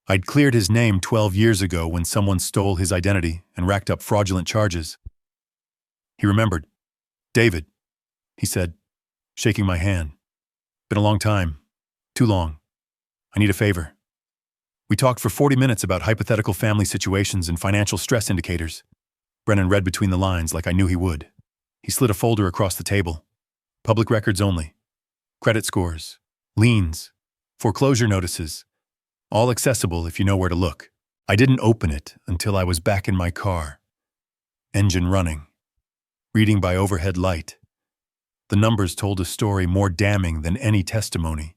I'd cleared his name 12 years ago when someone stole his identity and racked up fraudulent charges. He remembered. David, he said, shaking my hand. Been a long time. Too long. I need a favor. We talked for 40 minutes about hypothetical family situations and financial stress indicators. Brennan read between the lines like I knew he would. He slid a folder across the table. Public records only. Credit scores. Liens. Foreclosure notices. All accessible if you know where to look. I didn't open it until I was back in my car. Engine running. Reading by overhead light. The numbers told a story more damning than any testimony.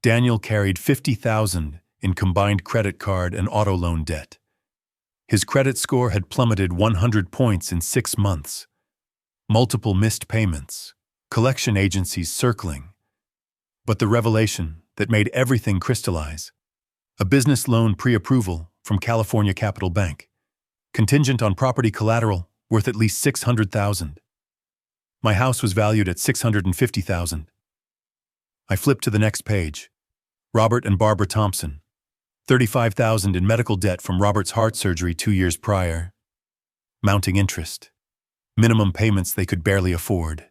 Daniel carried $50,000 in combined credit card and auto loan debt. His credit score had plummeted 100 points in 6 months. Multiple missed payments, collection agencies circling. But the revelation that made everything crystallize: a business loan pre-approval from California Capital Bank, contingent on property collateral worth at least $600,000. My house was valued at $650,000. I flipped to the next page. Robert and Barbara Thompson. $35,000 in medical debt from Robert's heart surgery 2 years prior. Mounting interest. minimum payments they could barely afford.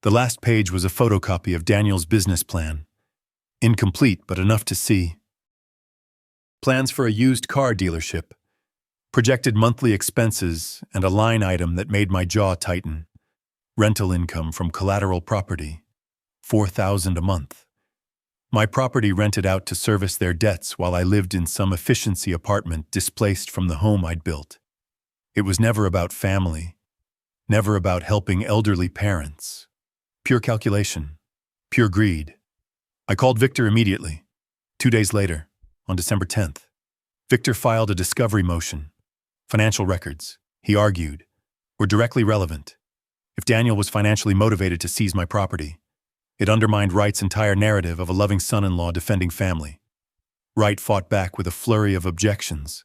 The last page was a photocopy of Daniel's business plan. Incomplete, but enough to see. Plans for a used car dealership, projected monthly expenses, and a line item that made my jaw tighten. Rental income from collateral property, $4,000 a month. My property rented out to service their debts while I lived in some efficiency apartment displaced from the home I'd built. It was never about family, never about helping elderly parents. Pure calculation, pure greed. I called Victor immediately. 2 days later, on December 10th, Victor filed a discovery motion. Financial records, he argued, were directly relevant. If Daniel was financially motivated to seize my property, it undermined Wright's entire narrative of a loving son-in-law defending family. Wright fought back with a flurry of objections.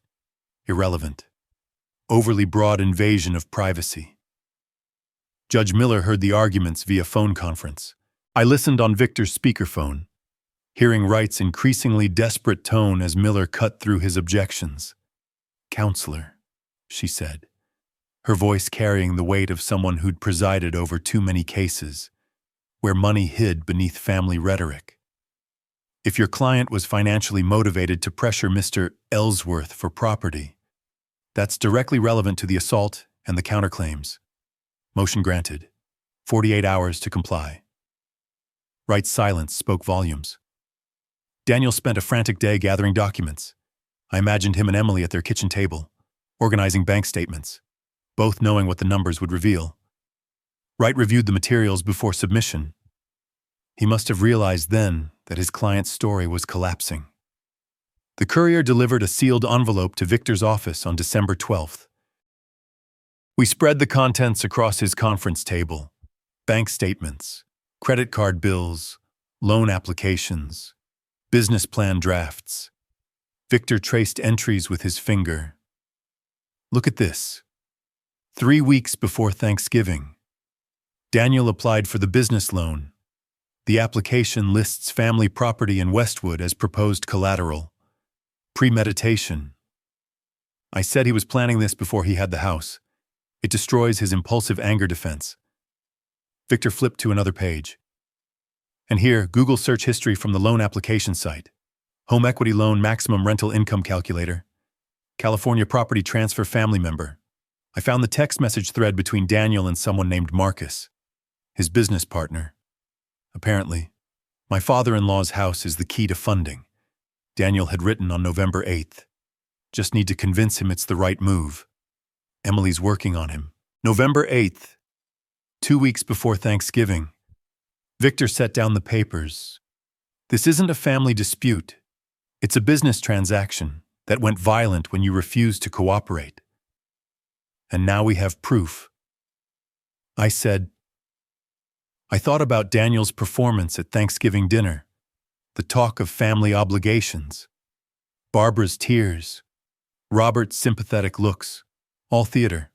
Irrelevant. Overly broad invasion of privacy. Judge Miller heard the arguments via phone conference. I listened on Victor's speakerphone, hearing Wright's increasingly desperate tone as Miller cut through his objections. "Counselor," she said, her voice carrying the weight of someone who'd presided over too many cases, where money hid beneath family rhetoric. If your client was financially motivated to pressure Mr. Ellsworth for property, that's directly relevant to the assault and the counterclaims. Motion granted. 48 hours to comply. Wright's silence spoke volumes. Daniel spent a frantic day gathering documents. I imagined him and Emily at their kitchen table, organizing bank statements, both knowing what the numbers would reveal. Wright reviewed the materials before submission. He must have realized then that his client's story was collapsing. The courier delivered a sealed envelope to Victor's office on December 12th. We spread the contents across his conference table. Bank statements, credit card bills, loan applications, business plan drafts. Victor traced entries with his finger. Look at this. 3 weeks before Thanksgiving, Daniel applied for the business loan. The application lists family property in Westwood as proposed collateral. Premeditation. I said he was planning this before he had the house. It destroys his impulsive anger defense. Victor flipped to another page. And here, Google search history from the loan application site. Home equity loan maximum rental income calculator. California property transfer family member. I found the text message thread between Daniel and someone named Marcus, his business partner. Apparently, my father-in-law's house is the key to funding. Daniel had written on November 8th. Just need to convince him it's the right move. Emily's working on him. November 8th, 2 weeks before Thanksgiving. Victor set down the papers. This isn't a family dispute. It's a business transaction that went violent when you refused to cooperate. And now we have proof. I said, I thought about Daniel's performance at Thanksgiving dinner, the talk of family obligations, Barbara's tears, Robert's sympathetic looks, all theater,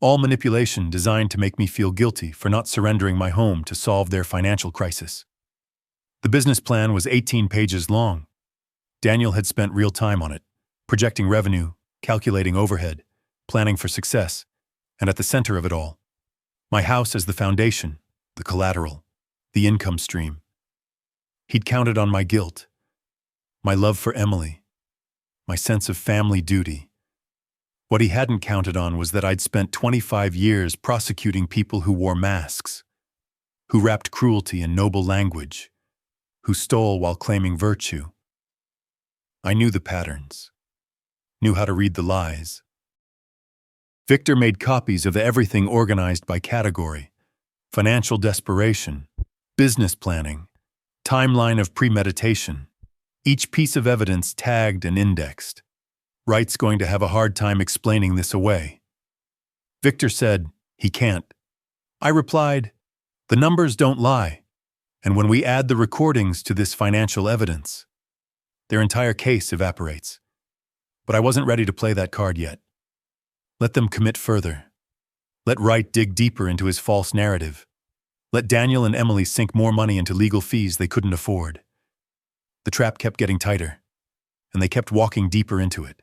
all manipulation designed to make me feel guilty for not surrendering my home to solve their financial crisis. The business plan was 18 pages long. Daniel had spent real time on it, projecting revenue, calculating overhead, planning for success, and at the center of it all, my house as the foundation, the collateral, the income stream. He'd counted on my guilt, my love for Emily, my sense of family duty. What he hadn't counted on was that I'd spent 25 years prosecuting people who wore masks, who wrapped cruelty in noble language, who stole while claiming virtue. I knew the patterns, knew how to read the lies. Victor made copies of everything organized by category: financial desperation, business planning, timeline of premeditation, each piece of evidence tagged and indexed. Wright's going to have a hard time explaining this away. Victor said, he can't. I replied, the numbers don't lie, and when we add the recordings to this financial evidence, their entire case evaporates. But I wasn't ready to play that card yet. Let them commit further. Let Wright dig deeper into his false narrative. Let Daniel and Emily sink more money into legal fees they couldn't afford. The trap kept getting tighter, and they kept walking deeper into it.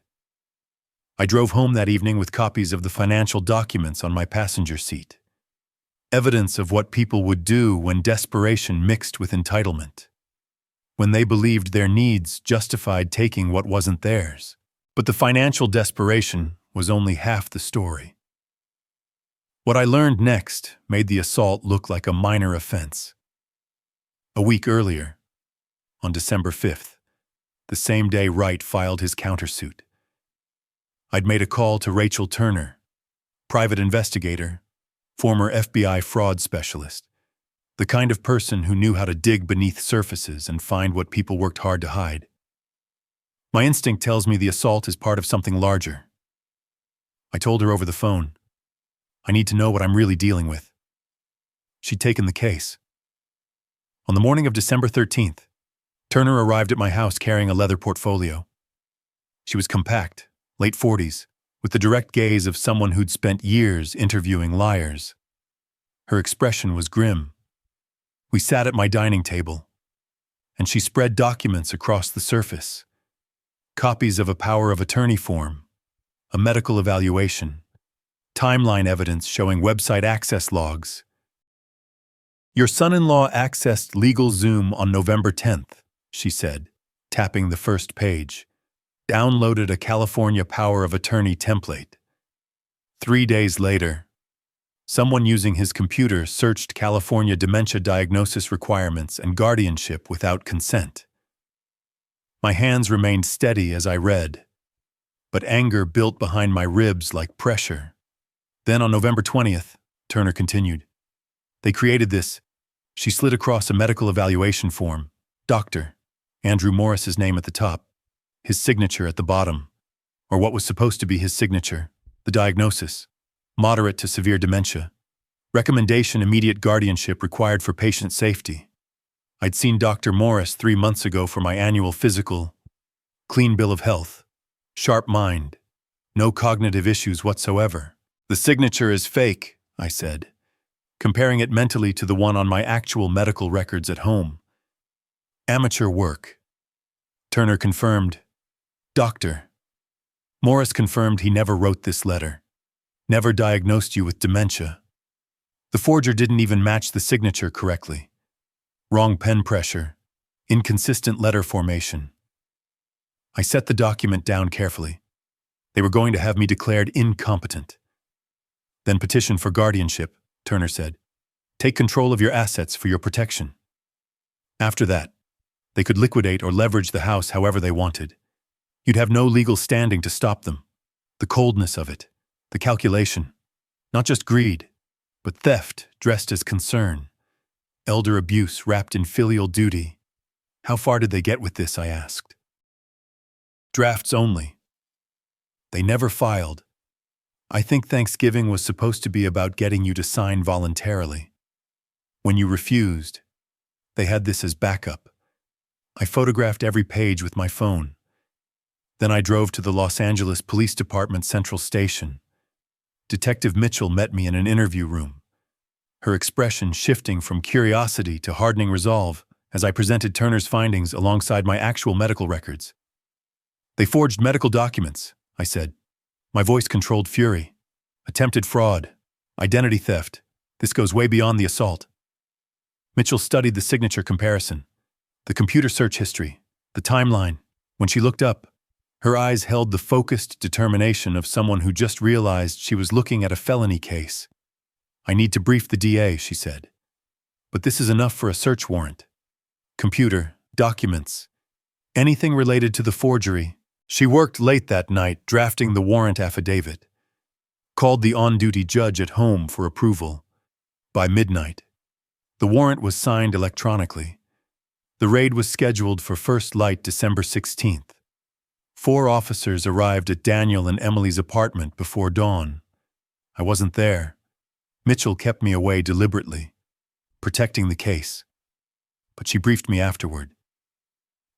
I drove home that evening with copies of the financial documents on my passenger seat. Evidence of what people would do when desperation mixed with entitlement. When they believed their needs justified taking what wasn't theirs. But the financial desperation was only half the story. What I learned next made the assault look like a minor offense. A week earlier, on December 5th, the same day Wright filed his countersuit, I'd made a call to Rachel Turner, private investigator, former FBI fraud specialist, the kind of person who knew how to dig beneath surfaces and find what people worked hard to hide. My instinct tells me the assault is part of something larger. I told her over the phone, I need to know what I'm really dealing with. She'd taken the case. On the morning of December 13th, Turner arrived at my house carrying a leather portfolio. She was compact, late 40s, with the direct gaze of someone who'd spent years interviewing liars. Her expression was grim. We sat at my dining table, and she spread documents across the surface. Copies of a power of attorney form, a medical evaluation, timeline evidence showing website access logs. Your son-in-law accessed LegalZoom on November 10th, she said, tapping the first page. Downloaded a California power of attorney template. 3 days later, someone using his computer searched California dementia diagnosis requirements and guardianship without consent. My hands remained steady as I read, but anger built behind my ribs like pressure. Then on November 20th, Turner continued, they created this. She slid across a medical evaluation form, Dr. Andrew Morris's name at the top, his signature at the bottom, or what was supposed to be his signature, the diagnosis, moderate to severe dementia, recommendation immediate guardianship required for patient safety. I'd seen Dr. Morris 3 months ago for my annual physical, clean bill of health, sharp mind, no cognitive issues whatsoever. The signature is fake, I said, comparing it mentally to the one on my actual medical records at home. Amateur work. Turner confirmed, Doctor. Morris confirmed he never wrote this letter, never diagnosed you with dementia. The forger didn't even match the signature correctly. Wrong pen pressure, inconsistent letter formation. I set the document down carefully. They were going to have me declared incompetent. Then petition for guardianship, Turner said. Take control of your assets for your protection. After that, they could liquidate or leverage the house however they wanted. You'd have no legal standing to stop them. The coldness of it, the calculation, not just greed, but theft dressed as concern, elder abuse wrapped in filial duty. How far did they get with this, I asked. Drafts only. They never filed. I think Thanksgiving was supposed to be about getting you to sign voluntarily. When you refused, they had this as backup. I photographed every page with my phone. Then I drove to the Los Angeles Police Department Central Station. Detective Mitchell met me in an interview room, her expression shifting from curiosity to hardening resolve as I presented Turner's findings alongside my actual medical records. They forged medical documents, I said. My voice controlled fury. Attempted fraud. Identity theft. This goes way beyond the assault. Mitchell studied the signature comparison, the computer search history, the timeline. When she looked up, her eyes held the focused determination of someone who just realized she was looking at a felony case. I need to brief the DA, she said. But this is enough for a search warrant. Computer, documents, anything related to the forgery. She worked late that night drafting the warrant affidavit. Called the on-duty judge at home for approval. By midnight, the warrant was signed electronically. The raid was scheduled for first light December 16th. 4 officers arrived at Daniel and Emily's apartment before dawn. I wasn't there. Mitchell kept me away deliberately, protecting the case. But she briefed me afterward.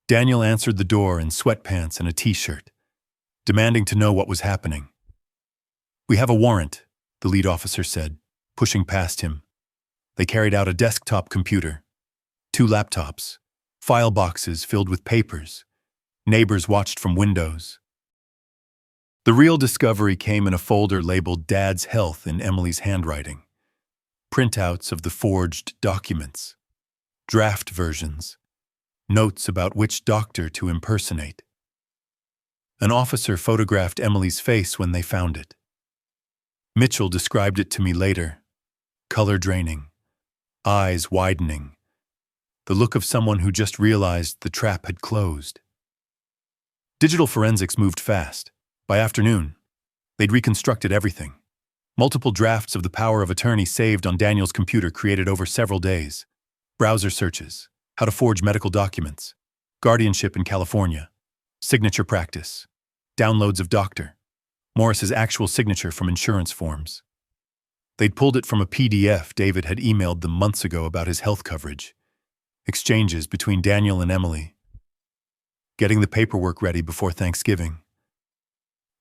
Daniel answered the door in sweatpants and a t-shirt, demanding to know what was happening. We have a warrant, the lead officer said, pushing past him. They carried out a desktop computer, 2 laptops, file boxes filled with papers. Neighbors watched from windows. The real discovery came in a folder labeled Dad's Health in Emily's handwriting. Printouts of the forged documents, draft versions, notes about which doctor to impersonate. An officer photographed Emily's face when they found it. Mitchell described it to me later. Color draining, eyes widening, the look of someone who just realized the trap had closed. Digital forensics moved fast. By afternoon, they'd reconstructed everything. Multiple drafts of the power of attorney saved on Daniel's computer created over several days. Browser searches, how to forge medical documents, guardianship in California, signature practice, downloads of Dr. Morris's actual signature from insurance forms. They'd pulled it from a PDF David had emailed them months ago about his health coverage. Exchanges between Daniel and Emily. Getting the paperwork ready before Thanksgiving.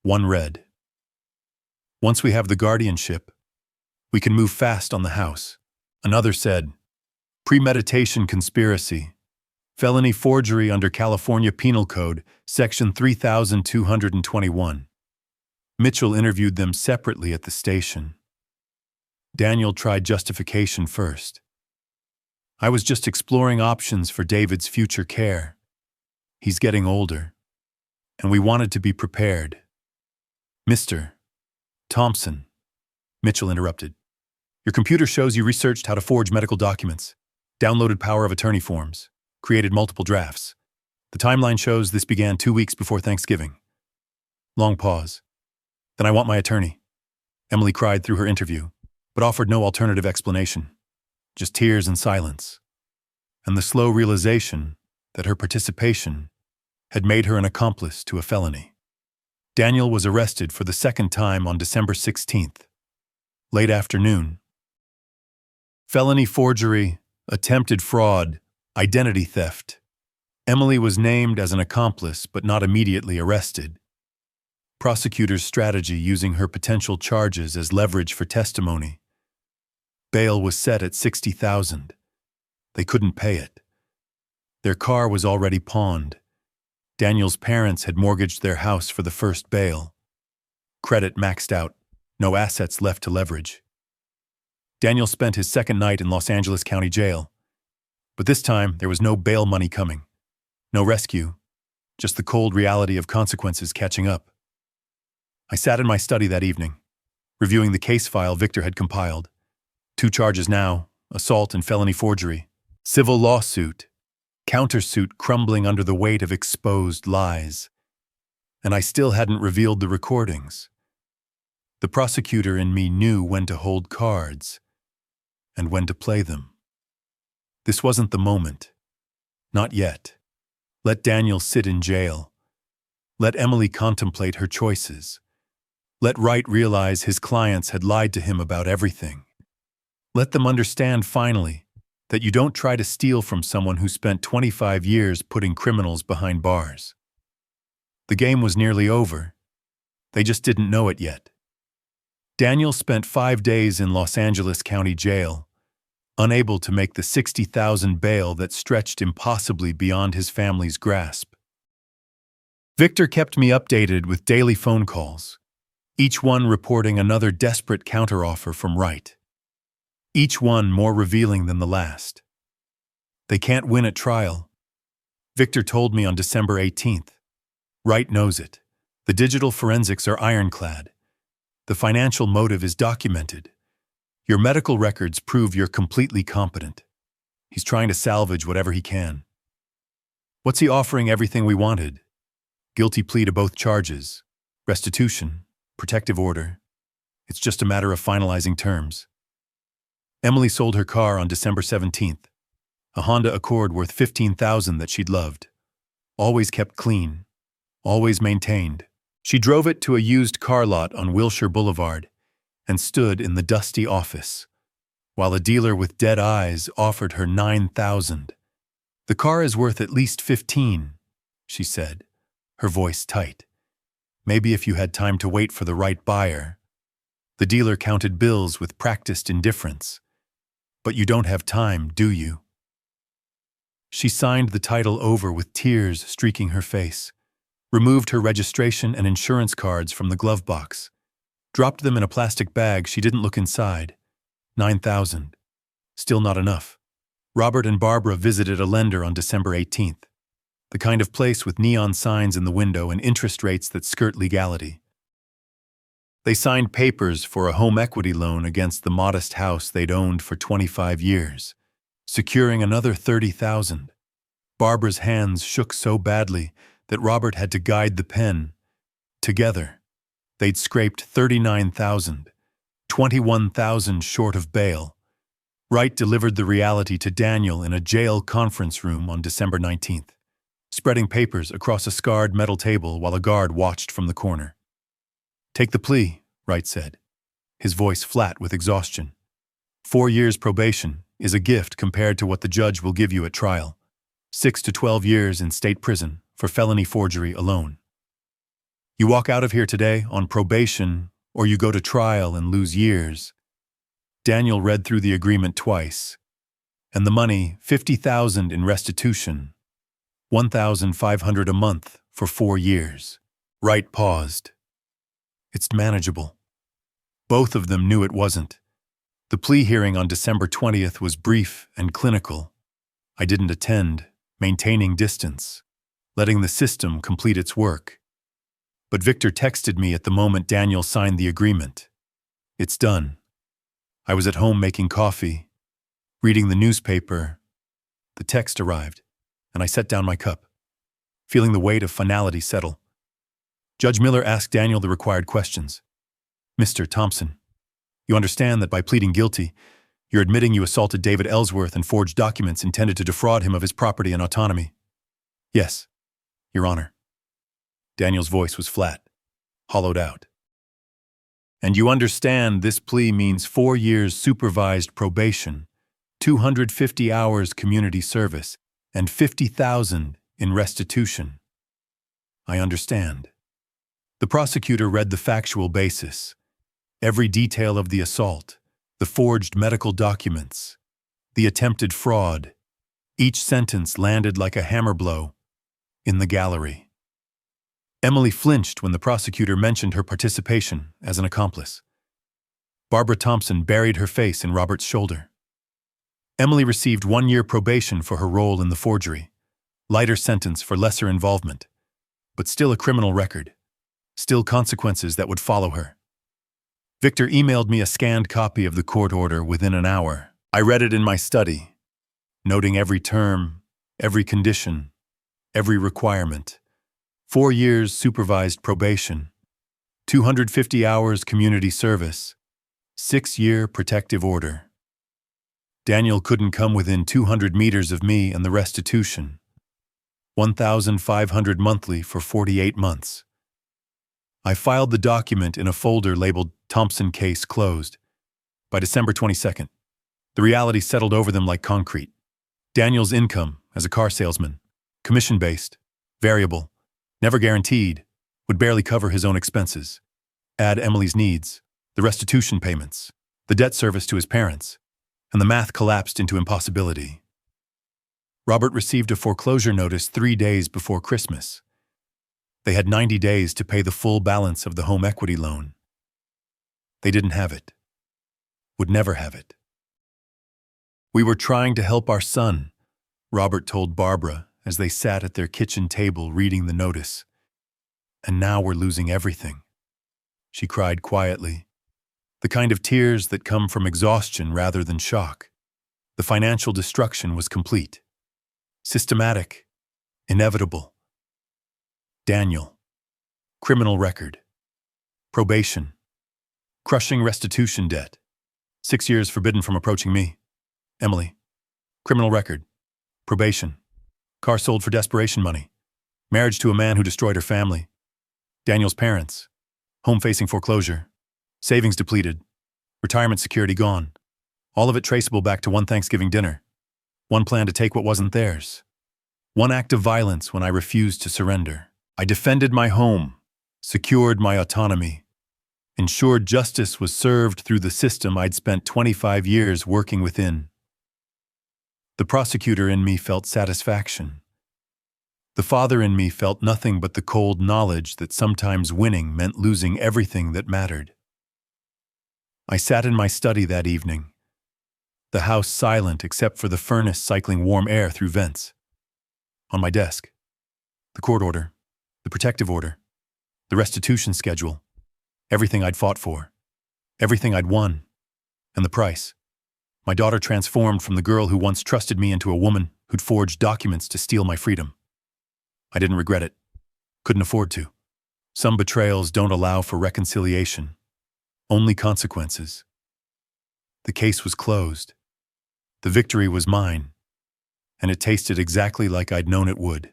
One read, "Once we have the guardianship, we can move fast on the house." Another said, "Premeditation conspiracy. Felony forgery under California Penal Code, Section 3221. Mitchell interviewed them separately at the station. Daniel tried justification first. "I was just exploring options for David's future care. He's getting older, and we wanted to be prepared." "Mr. Thompson," Mitchell interrupted, "your computer shows you researched how to forge medical documents, downloaded power of attorney forms, created multiple drafts. The timeline shows this began 2 weeks before Thanksgiving." Long pause. "Then I want my attorney," Emily cried through her interview, but offered no alternative explanation. Just tears and silence, and the slow realization that her participation had made her an accomplice to a felony. Daniel was arrested for the second time on December 16th, late afternoon. Felony forgery, attempted fraud, identity theft. Emily was named as an accomplice but not immediately arrested. Prosecutors' strategy using her potential charges as leverage for testimony. Bail was set at $60,000. They couldn't pay it. Their car was already pawned. Daniel's parents had mortgaged their house for the first bail. Credit maxed out, no assets left to leverage. Daniel spent his second night in Los Angeles County Jail. But this time, there was no bail money coming. No rescue. Just the cold reality of consequences catching up. I sat in my study that evening, reviewing the case file Victor had compiled. 2 charges now, assault and felony forgery. Civil lawsuit. Countersuit crumbling under the weight of exposed lies. And I still hadn't revealed the recordings. The prosecutor in me knew when to hold cards and when to play them. This wasn't the moment. Not yet. Let Daniel sit in jail. Let Emily contemplate her choices. Let Wright realize his clients had lied to him about everything. Let them understand finally that you don't try to steal from someone who spent 25 years putting criminals behind bars. The game was nearly over. They just didn't know it yet. Daniel spent 5 days in Los Angeles County Jail, unable to make the $60,000 bail that stretched impossibly beyond his family's grasp. Victor kept me updated with daily phone calls, each one reporting another desperate counteroffer from Wright. Each one more revealing than the last. They can't win at trial. Victor told me on December 18th. Wright knows it. The digital forensics are ironclad. The financial motive is documented. Your medical records prove you're completely competent. He's trying to salvage whatever he can. What's he offering? Everything we wanted. Guilty plea to both charges. Restitution. Protective order. It's just a matter of finalizing terms. Emily sold her car on December 17th. A Honda Accord worth $15,000 that she'd loved. Always kept clean. Always maintained. She drove it to a used car lot on Wilshire Boulevard and stood in the dusty office, while a dealer with dead eyes offered her $9,000. "The car is worth at least $15," she said, her voice tight. "Maybe if you had time to wait for the right buyer." The dealer counted bills with practiced indifference. "But you don't have time, do you?" She signed the title over with tears streaking her face. removed her registration and insurance cards from the glove box, dropped them in a plastic bag. She didn't look inside. 9,000. Still not enough. Robert and Barbara visited a lender on December 18th. The kind of place with neon signs in the window and interest rates that skirt legality. They signed papers for a home equity loan against the modest house they'd owned for 25 years, securing another 30,000. Barbara's hands shook so badly that Robert had to guide the pen. Together, they'd scraped 39,000, 21,000 short of bail. Wright delivered the reality to Daniel in a jail conference room on December 19th, spreading papers across a scarred metal table while a guard watched from the corner. "Take the plea," Wright said, his voice flat with exhaustion. 4 years probation is a gift compared to what the judge will give you at trial. 6 to 12 years in state prison for felony forgery alone. You walk out of here today on probation, or you go to trial and lose years. Daniel read through the agreement twice. And the money, 50,000 in restitution, 1,500 a month for 4 years. Wright paused. It's manageable. Both of them knew it wasn't. The plea hearing on December 20th was brief and clinical. I didn't attend, maintaining distance, letting the system complete its work. But Victor texted me at the moment Daniel signed the agreement. It's done. I was at home making coffee, reading the newspaper. The text arrived, and I set down my cup, feeling the weight of finality settle. Judge Miller asked Daniel the required questions. "Mr. Thompson, you understand that by pleading guilty, you're admitting you assaulted David Ellsworth and forged documents intended to defraud him of his property and autonomy?" "Yes, Your Honor." Daniel's voice was flat, hollowed out. "And you understand this plea means 4 years supervised probation, 250 hours community service, and 50,000 in restitution?" "I understand." The prosecutor read the factual basis, every detail of the assault, the forged medical documents, the attempted fraud. Each sentence landed like a hammer blow in the gallery. Emily flinched when the prosecutor mentioned her participation as an accomplice. Barbara Thompson buried her face in Robert's shoulder. Emily received 1 year probation for her role in the forgery, lighter sentence for lesser involvement, but still a criminal record, still consequences that would follow her. Victor emailed me a scanned copy of the court order within an hour. I read it in my study, noting every term, every condition, every requirement. 4 years supervised probation, 250 hours community service, 6-year protective order. Daniel couldn't come within 200 meters of me and the restitution. 1,500 monthly for 48 months. I filed the document in a folder labeled Thompson Case Closed. By December 22nd, the reality settled over them like concrete. Daniel's income as a car salesman, commission-based, variable, never guaranteed, would barely cover his own expenses. Add Emily's needs, the restitution payments, the debt service to his parents, and the math collapsed into impossibility. Robert received a foreclosure notice 3 days before Christmas. They had 90 days to pay the full balance of the home equity loan. They didn't have it. Would never have it. "We were trying to help our son," Robert told Barbara as they sat at their kitchen table reading the notice. "And now we're losing everything." She cried quietly, the kind of tears that come from exhaustion rather than shock. The financial destruction was complete. Systematic. Inevitable. Daniel. Criminal record. Probation. Crushing restitution debt. 6 years forbidden from approaching me. Emily. Criminal record. Probation. Car sold for desperation money. Marriage to a man who destroyed her family. Daniel's parents. Home facing foreclosure. Savings depleted. Retirement security gone. All of it traceable back to one Thanksgiving dinner. One plan to take what wasn't theirs. One act of violence when I refused to surrender. I defended my home, secured my autonomy, ensured justice was served through the system I'd spent 25 years working within. The prosecutor in me felt satisfaction. The father in me felt nothing but the cold knowledge that sometimes winning meant losing everything that mattered. I sat in my study that evening, the house silent except for the furnace cycling warm air through vents. On my desk, the court order, the protective order, the restitution schedule, everything I'd fought for, everything I'd won, and the price. My daughter transformed from the girl who once trusted me into a woman who'd forged documents to steal my freedom. I didn't regret it. Couldn't afford to. Some betrayals don't allow for reconciliation. Only consequences. The case was closed. The victory was mine, and it tasted exactly like I'd known it would.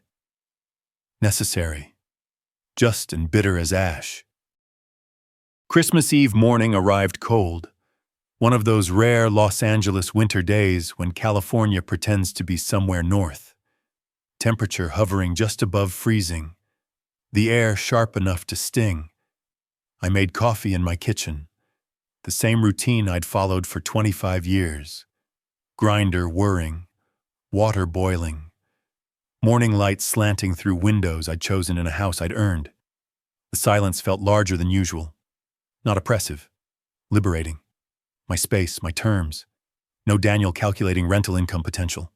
Necessary. Just and bitter as ash. Christmas Eve morning arrived cold. One of those rare Los Angeles winter days when California pretends to be somewhere north. Temperature hovering just above freezing. The air sharp enough to sting. I made coffee in my kitchen. The same routine I'd followed for 25 years. Grinder whirring. Water boiling. Morning light slanting through windows I'd chosen in a house I'd earned. The silence felt larger than usual. Not oppressive. Liberating. My space, my terms. No Daniel calculating rental income potential.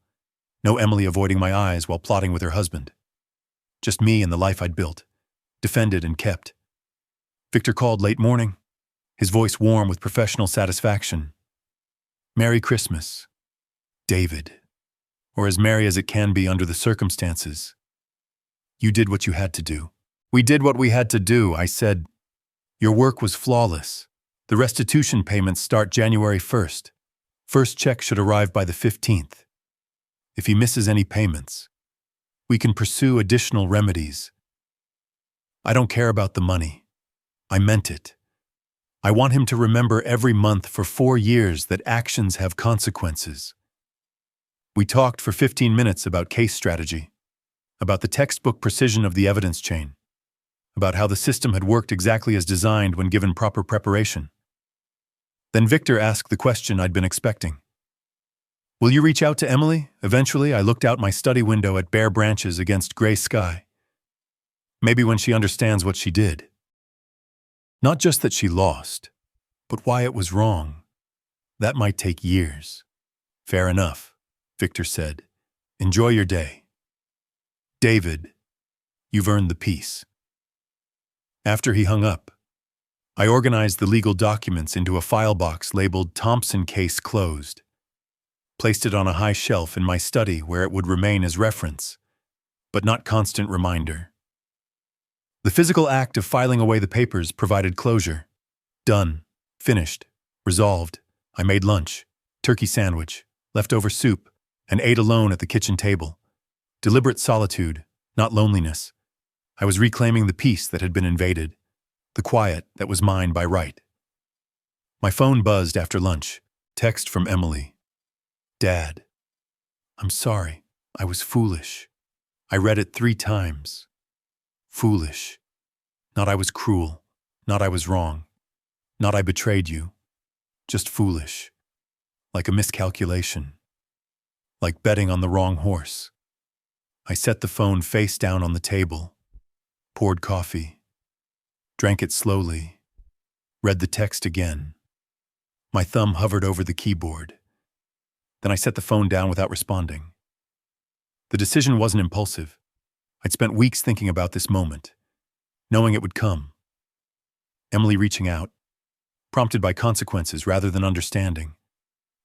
No Emily avoiding my eyes while plotting with her husband. Just me and the life I'd built. Defended and kept. Victor called late morning, his voice warm with professional satisfaction. Merry Christmas, David. Or as merry as it can be under the circumstances. You did what you had to do. We did what we had to do, I said. Your work was flawless. The restitution payments start January 1st. First check should arrive by the 15th. If he misses any payments, we can pursue additional remedies. I don't care about the money. I meant it. I want him to remember every month for 4 years that actions have consequences. We talked for 15 minutes about case strategy, about the textbook precision of the evidence chain, about how the system had worked exactly as designed when given proper preparation. Then Victor asked the question I'd been expecting. Will you reach out to Emily? Eventually, I looked out my study window at bare branches against gray sky. Maybe when she understands what she did. Not just that she lost, but why it was wrong. That might take years. Fair enough, Victor said. Enjoy your day. David, you've earned the peace. After he hung up, I organized the legal documents into a file box labeled Thompson Case Closed. Placed it on a high shelf in my study where it would remain as reference, but not constant reminder. The physical act of filing away the papers provided closure. Done. Finished. Resolved. I made lunch, turkey sandwich, leftover soup, and ate alone at the kitchen table. Deliberate solitude, not loneliness. I was reclaiming the peace that had been invaded, the quiet that was mine by right. My phone buzzed after lunch. Text from Emily. Dad, I'm sorry. I was foolish. I read it 3 times. Foolish. Not I was cruel. Not I was wrong. Not I betrayed you. Just foolish. Like a miscalculation. Like betting on the wrong horse. I set the phone face down on the table. Poured coffee. Drank it slowly. Read the text again. My thumb hovered over the keyboard. Then I set the phone down without responding. The decision wasn't impulsive. I'd spent weeks thinking about this moment, knowing it would come. Emily reaching out, prompted by consequences rather than understanding,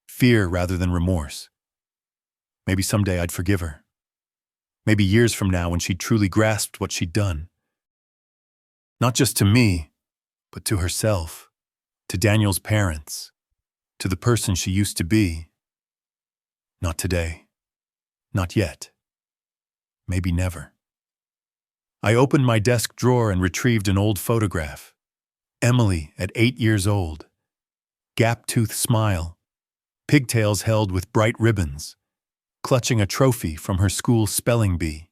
fear rather than remorse. Maybe someday I'd forgive her. Maybe years from now when she'd truly grasped what she'd done. Not just to me, but to herself, to Daniel's parents, to the person she used to be. Not today. Not yet. Maybe never. I opened my desk drawer and retrieved an old photograph. Emily at 8 years old. Gap-toothed smile. Pigtails held with bright ribbons. Clutching a trophy from her school spelling bee.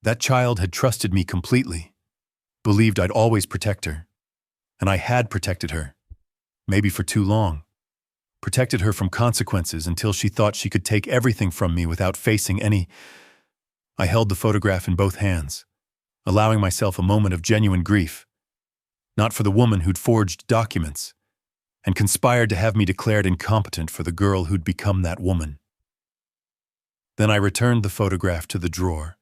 That child had trusted me completely. Believed I'd always protect her. And I had protected her. Maybe for too long. Protected her from consequences until she thought she could take everything from me without facing any I held the photograph in both hands, allowing myself a moment of genuine grief, not for the woman who'd forged documents and conspired to have me declared incompetent for the girl who'd become that woman. Then I returned the photograph to the drawer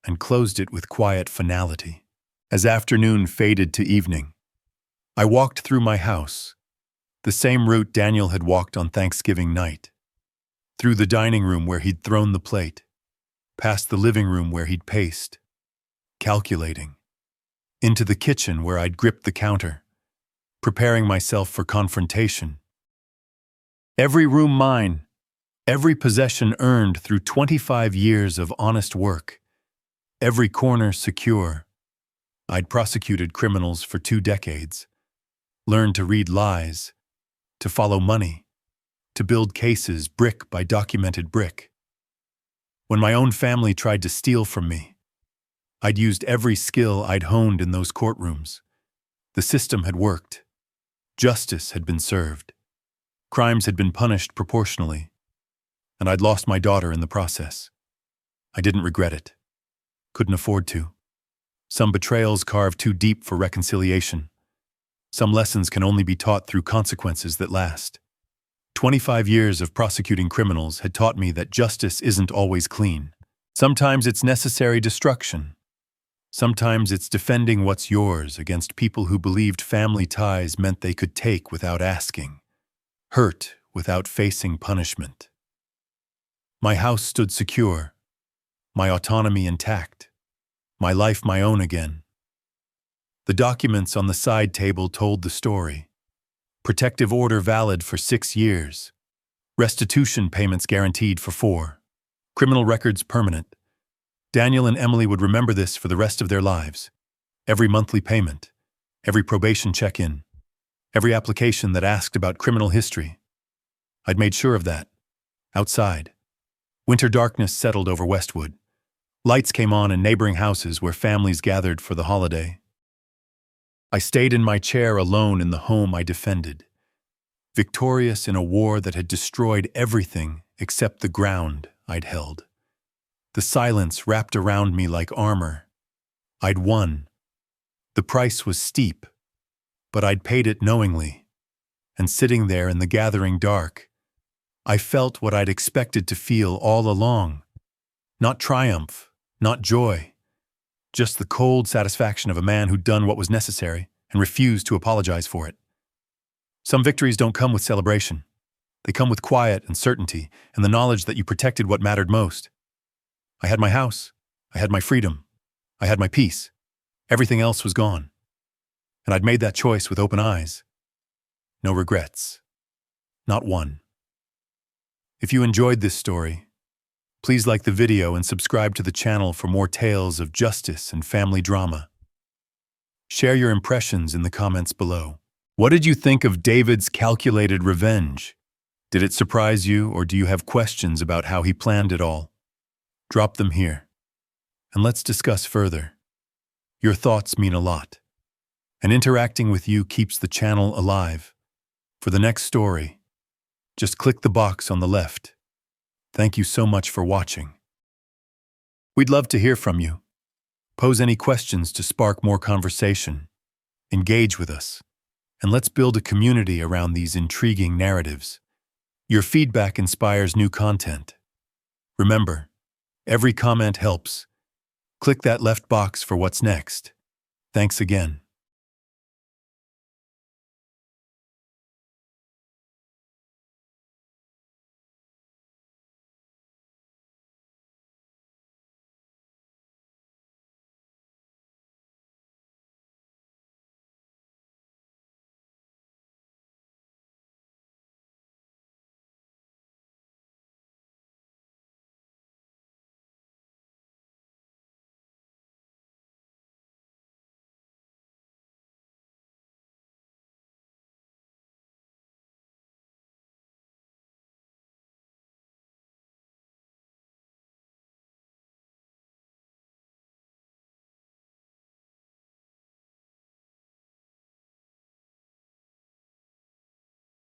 and closed it with quiet finality. As afternoon faded to evening, I walked through my house, the same route Daniel had walked on Thanksgiving night, through the dining room where he'd thrown the plate, past the living room where he'd paced, calculating, into the kitchen where I'd gripped the counter, preparing myself for confrontation. Every room mine, every possession earned through 25 years of honest work, every corner secure. I'd prosecuted criminals for 2 decades, learned to read lies, to follow money, to build cases brick by documented brick. When my own family tried to steal from me, I'd used every skill I'd honed in those courtrooms. The system had worked. Justice had been served. Crimes had been punished proportionally. And I'd lost my daughter in the process. I didn't regret it. Couldn't afford to. Some betrayals carve too deep for reconciliation. Some lessons can only be taught through consequences that last. 25 years of prosecuting criminals had taught me that justice isn't always clean. Sometimes it's necessary destruction. Sometimes it's defending what's yours against people who believed family ties meant they could take without asking, hurt without facing punishment. My house stood secure, my autonomy intact, my life my own again. The documents on the side table told the story. Protective order valid for 6 years. Restitution payments guaranteed for 4. Criminal records permanent. Daniel and Emily would remember this for the rest of their lives. Every monthly payment, every probation check-in, every application that asked about criminal history. I'd made sure of that. Outside, winter darkness settled over Westwood. Lights came on in neighboring houses where families gathered for the holiday. I stayed in my chair alone in the home I defended, victorious in a war that had destroyed everything except the ground I'd held. The silence wrapped around me like armor. I'd won. The price was steep, but I'd paid it knowingly. And sitting there in the gathering dark, I felt what I'd expected to feel all along. Not triumph, not joy. Just the cold satisfaction of a man who'd done what was necessary and refused to apologize for it. Some victories don't come with celebration. They come with quiet and certainty and the knowledge that you protected what mattered most. I had my house. I had my freedom. I had my peace. Everything else was gone. And I'd made that choice with open eyes. No regrets. Not one. If you enjoyed this story, please like the video and subscribe to the channel for more tales of justice and family drama. Share your impressions in the comments below. What did you think of David's calculated revenge? Did it surprise you, or do you have questions about how he planned it all? Drop them here, and let's discuss further. Your thoughts mean a lot, and interacting with you keeps the channel alive. For the next story, just click the box on the left. Thank you so much for watching. We'd love to hear from you. Pose any questions to spark more conversation. Engage with us, and let's build a community around these intriguing narratives. Your feedback inspires new content. Remember, every comment helps. Click that left box for what's next. Thanks again.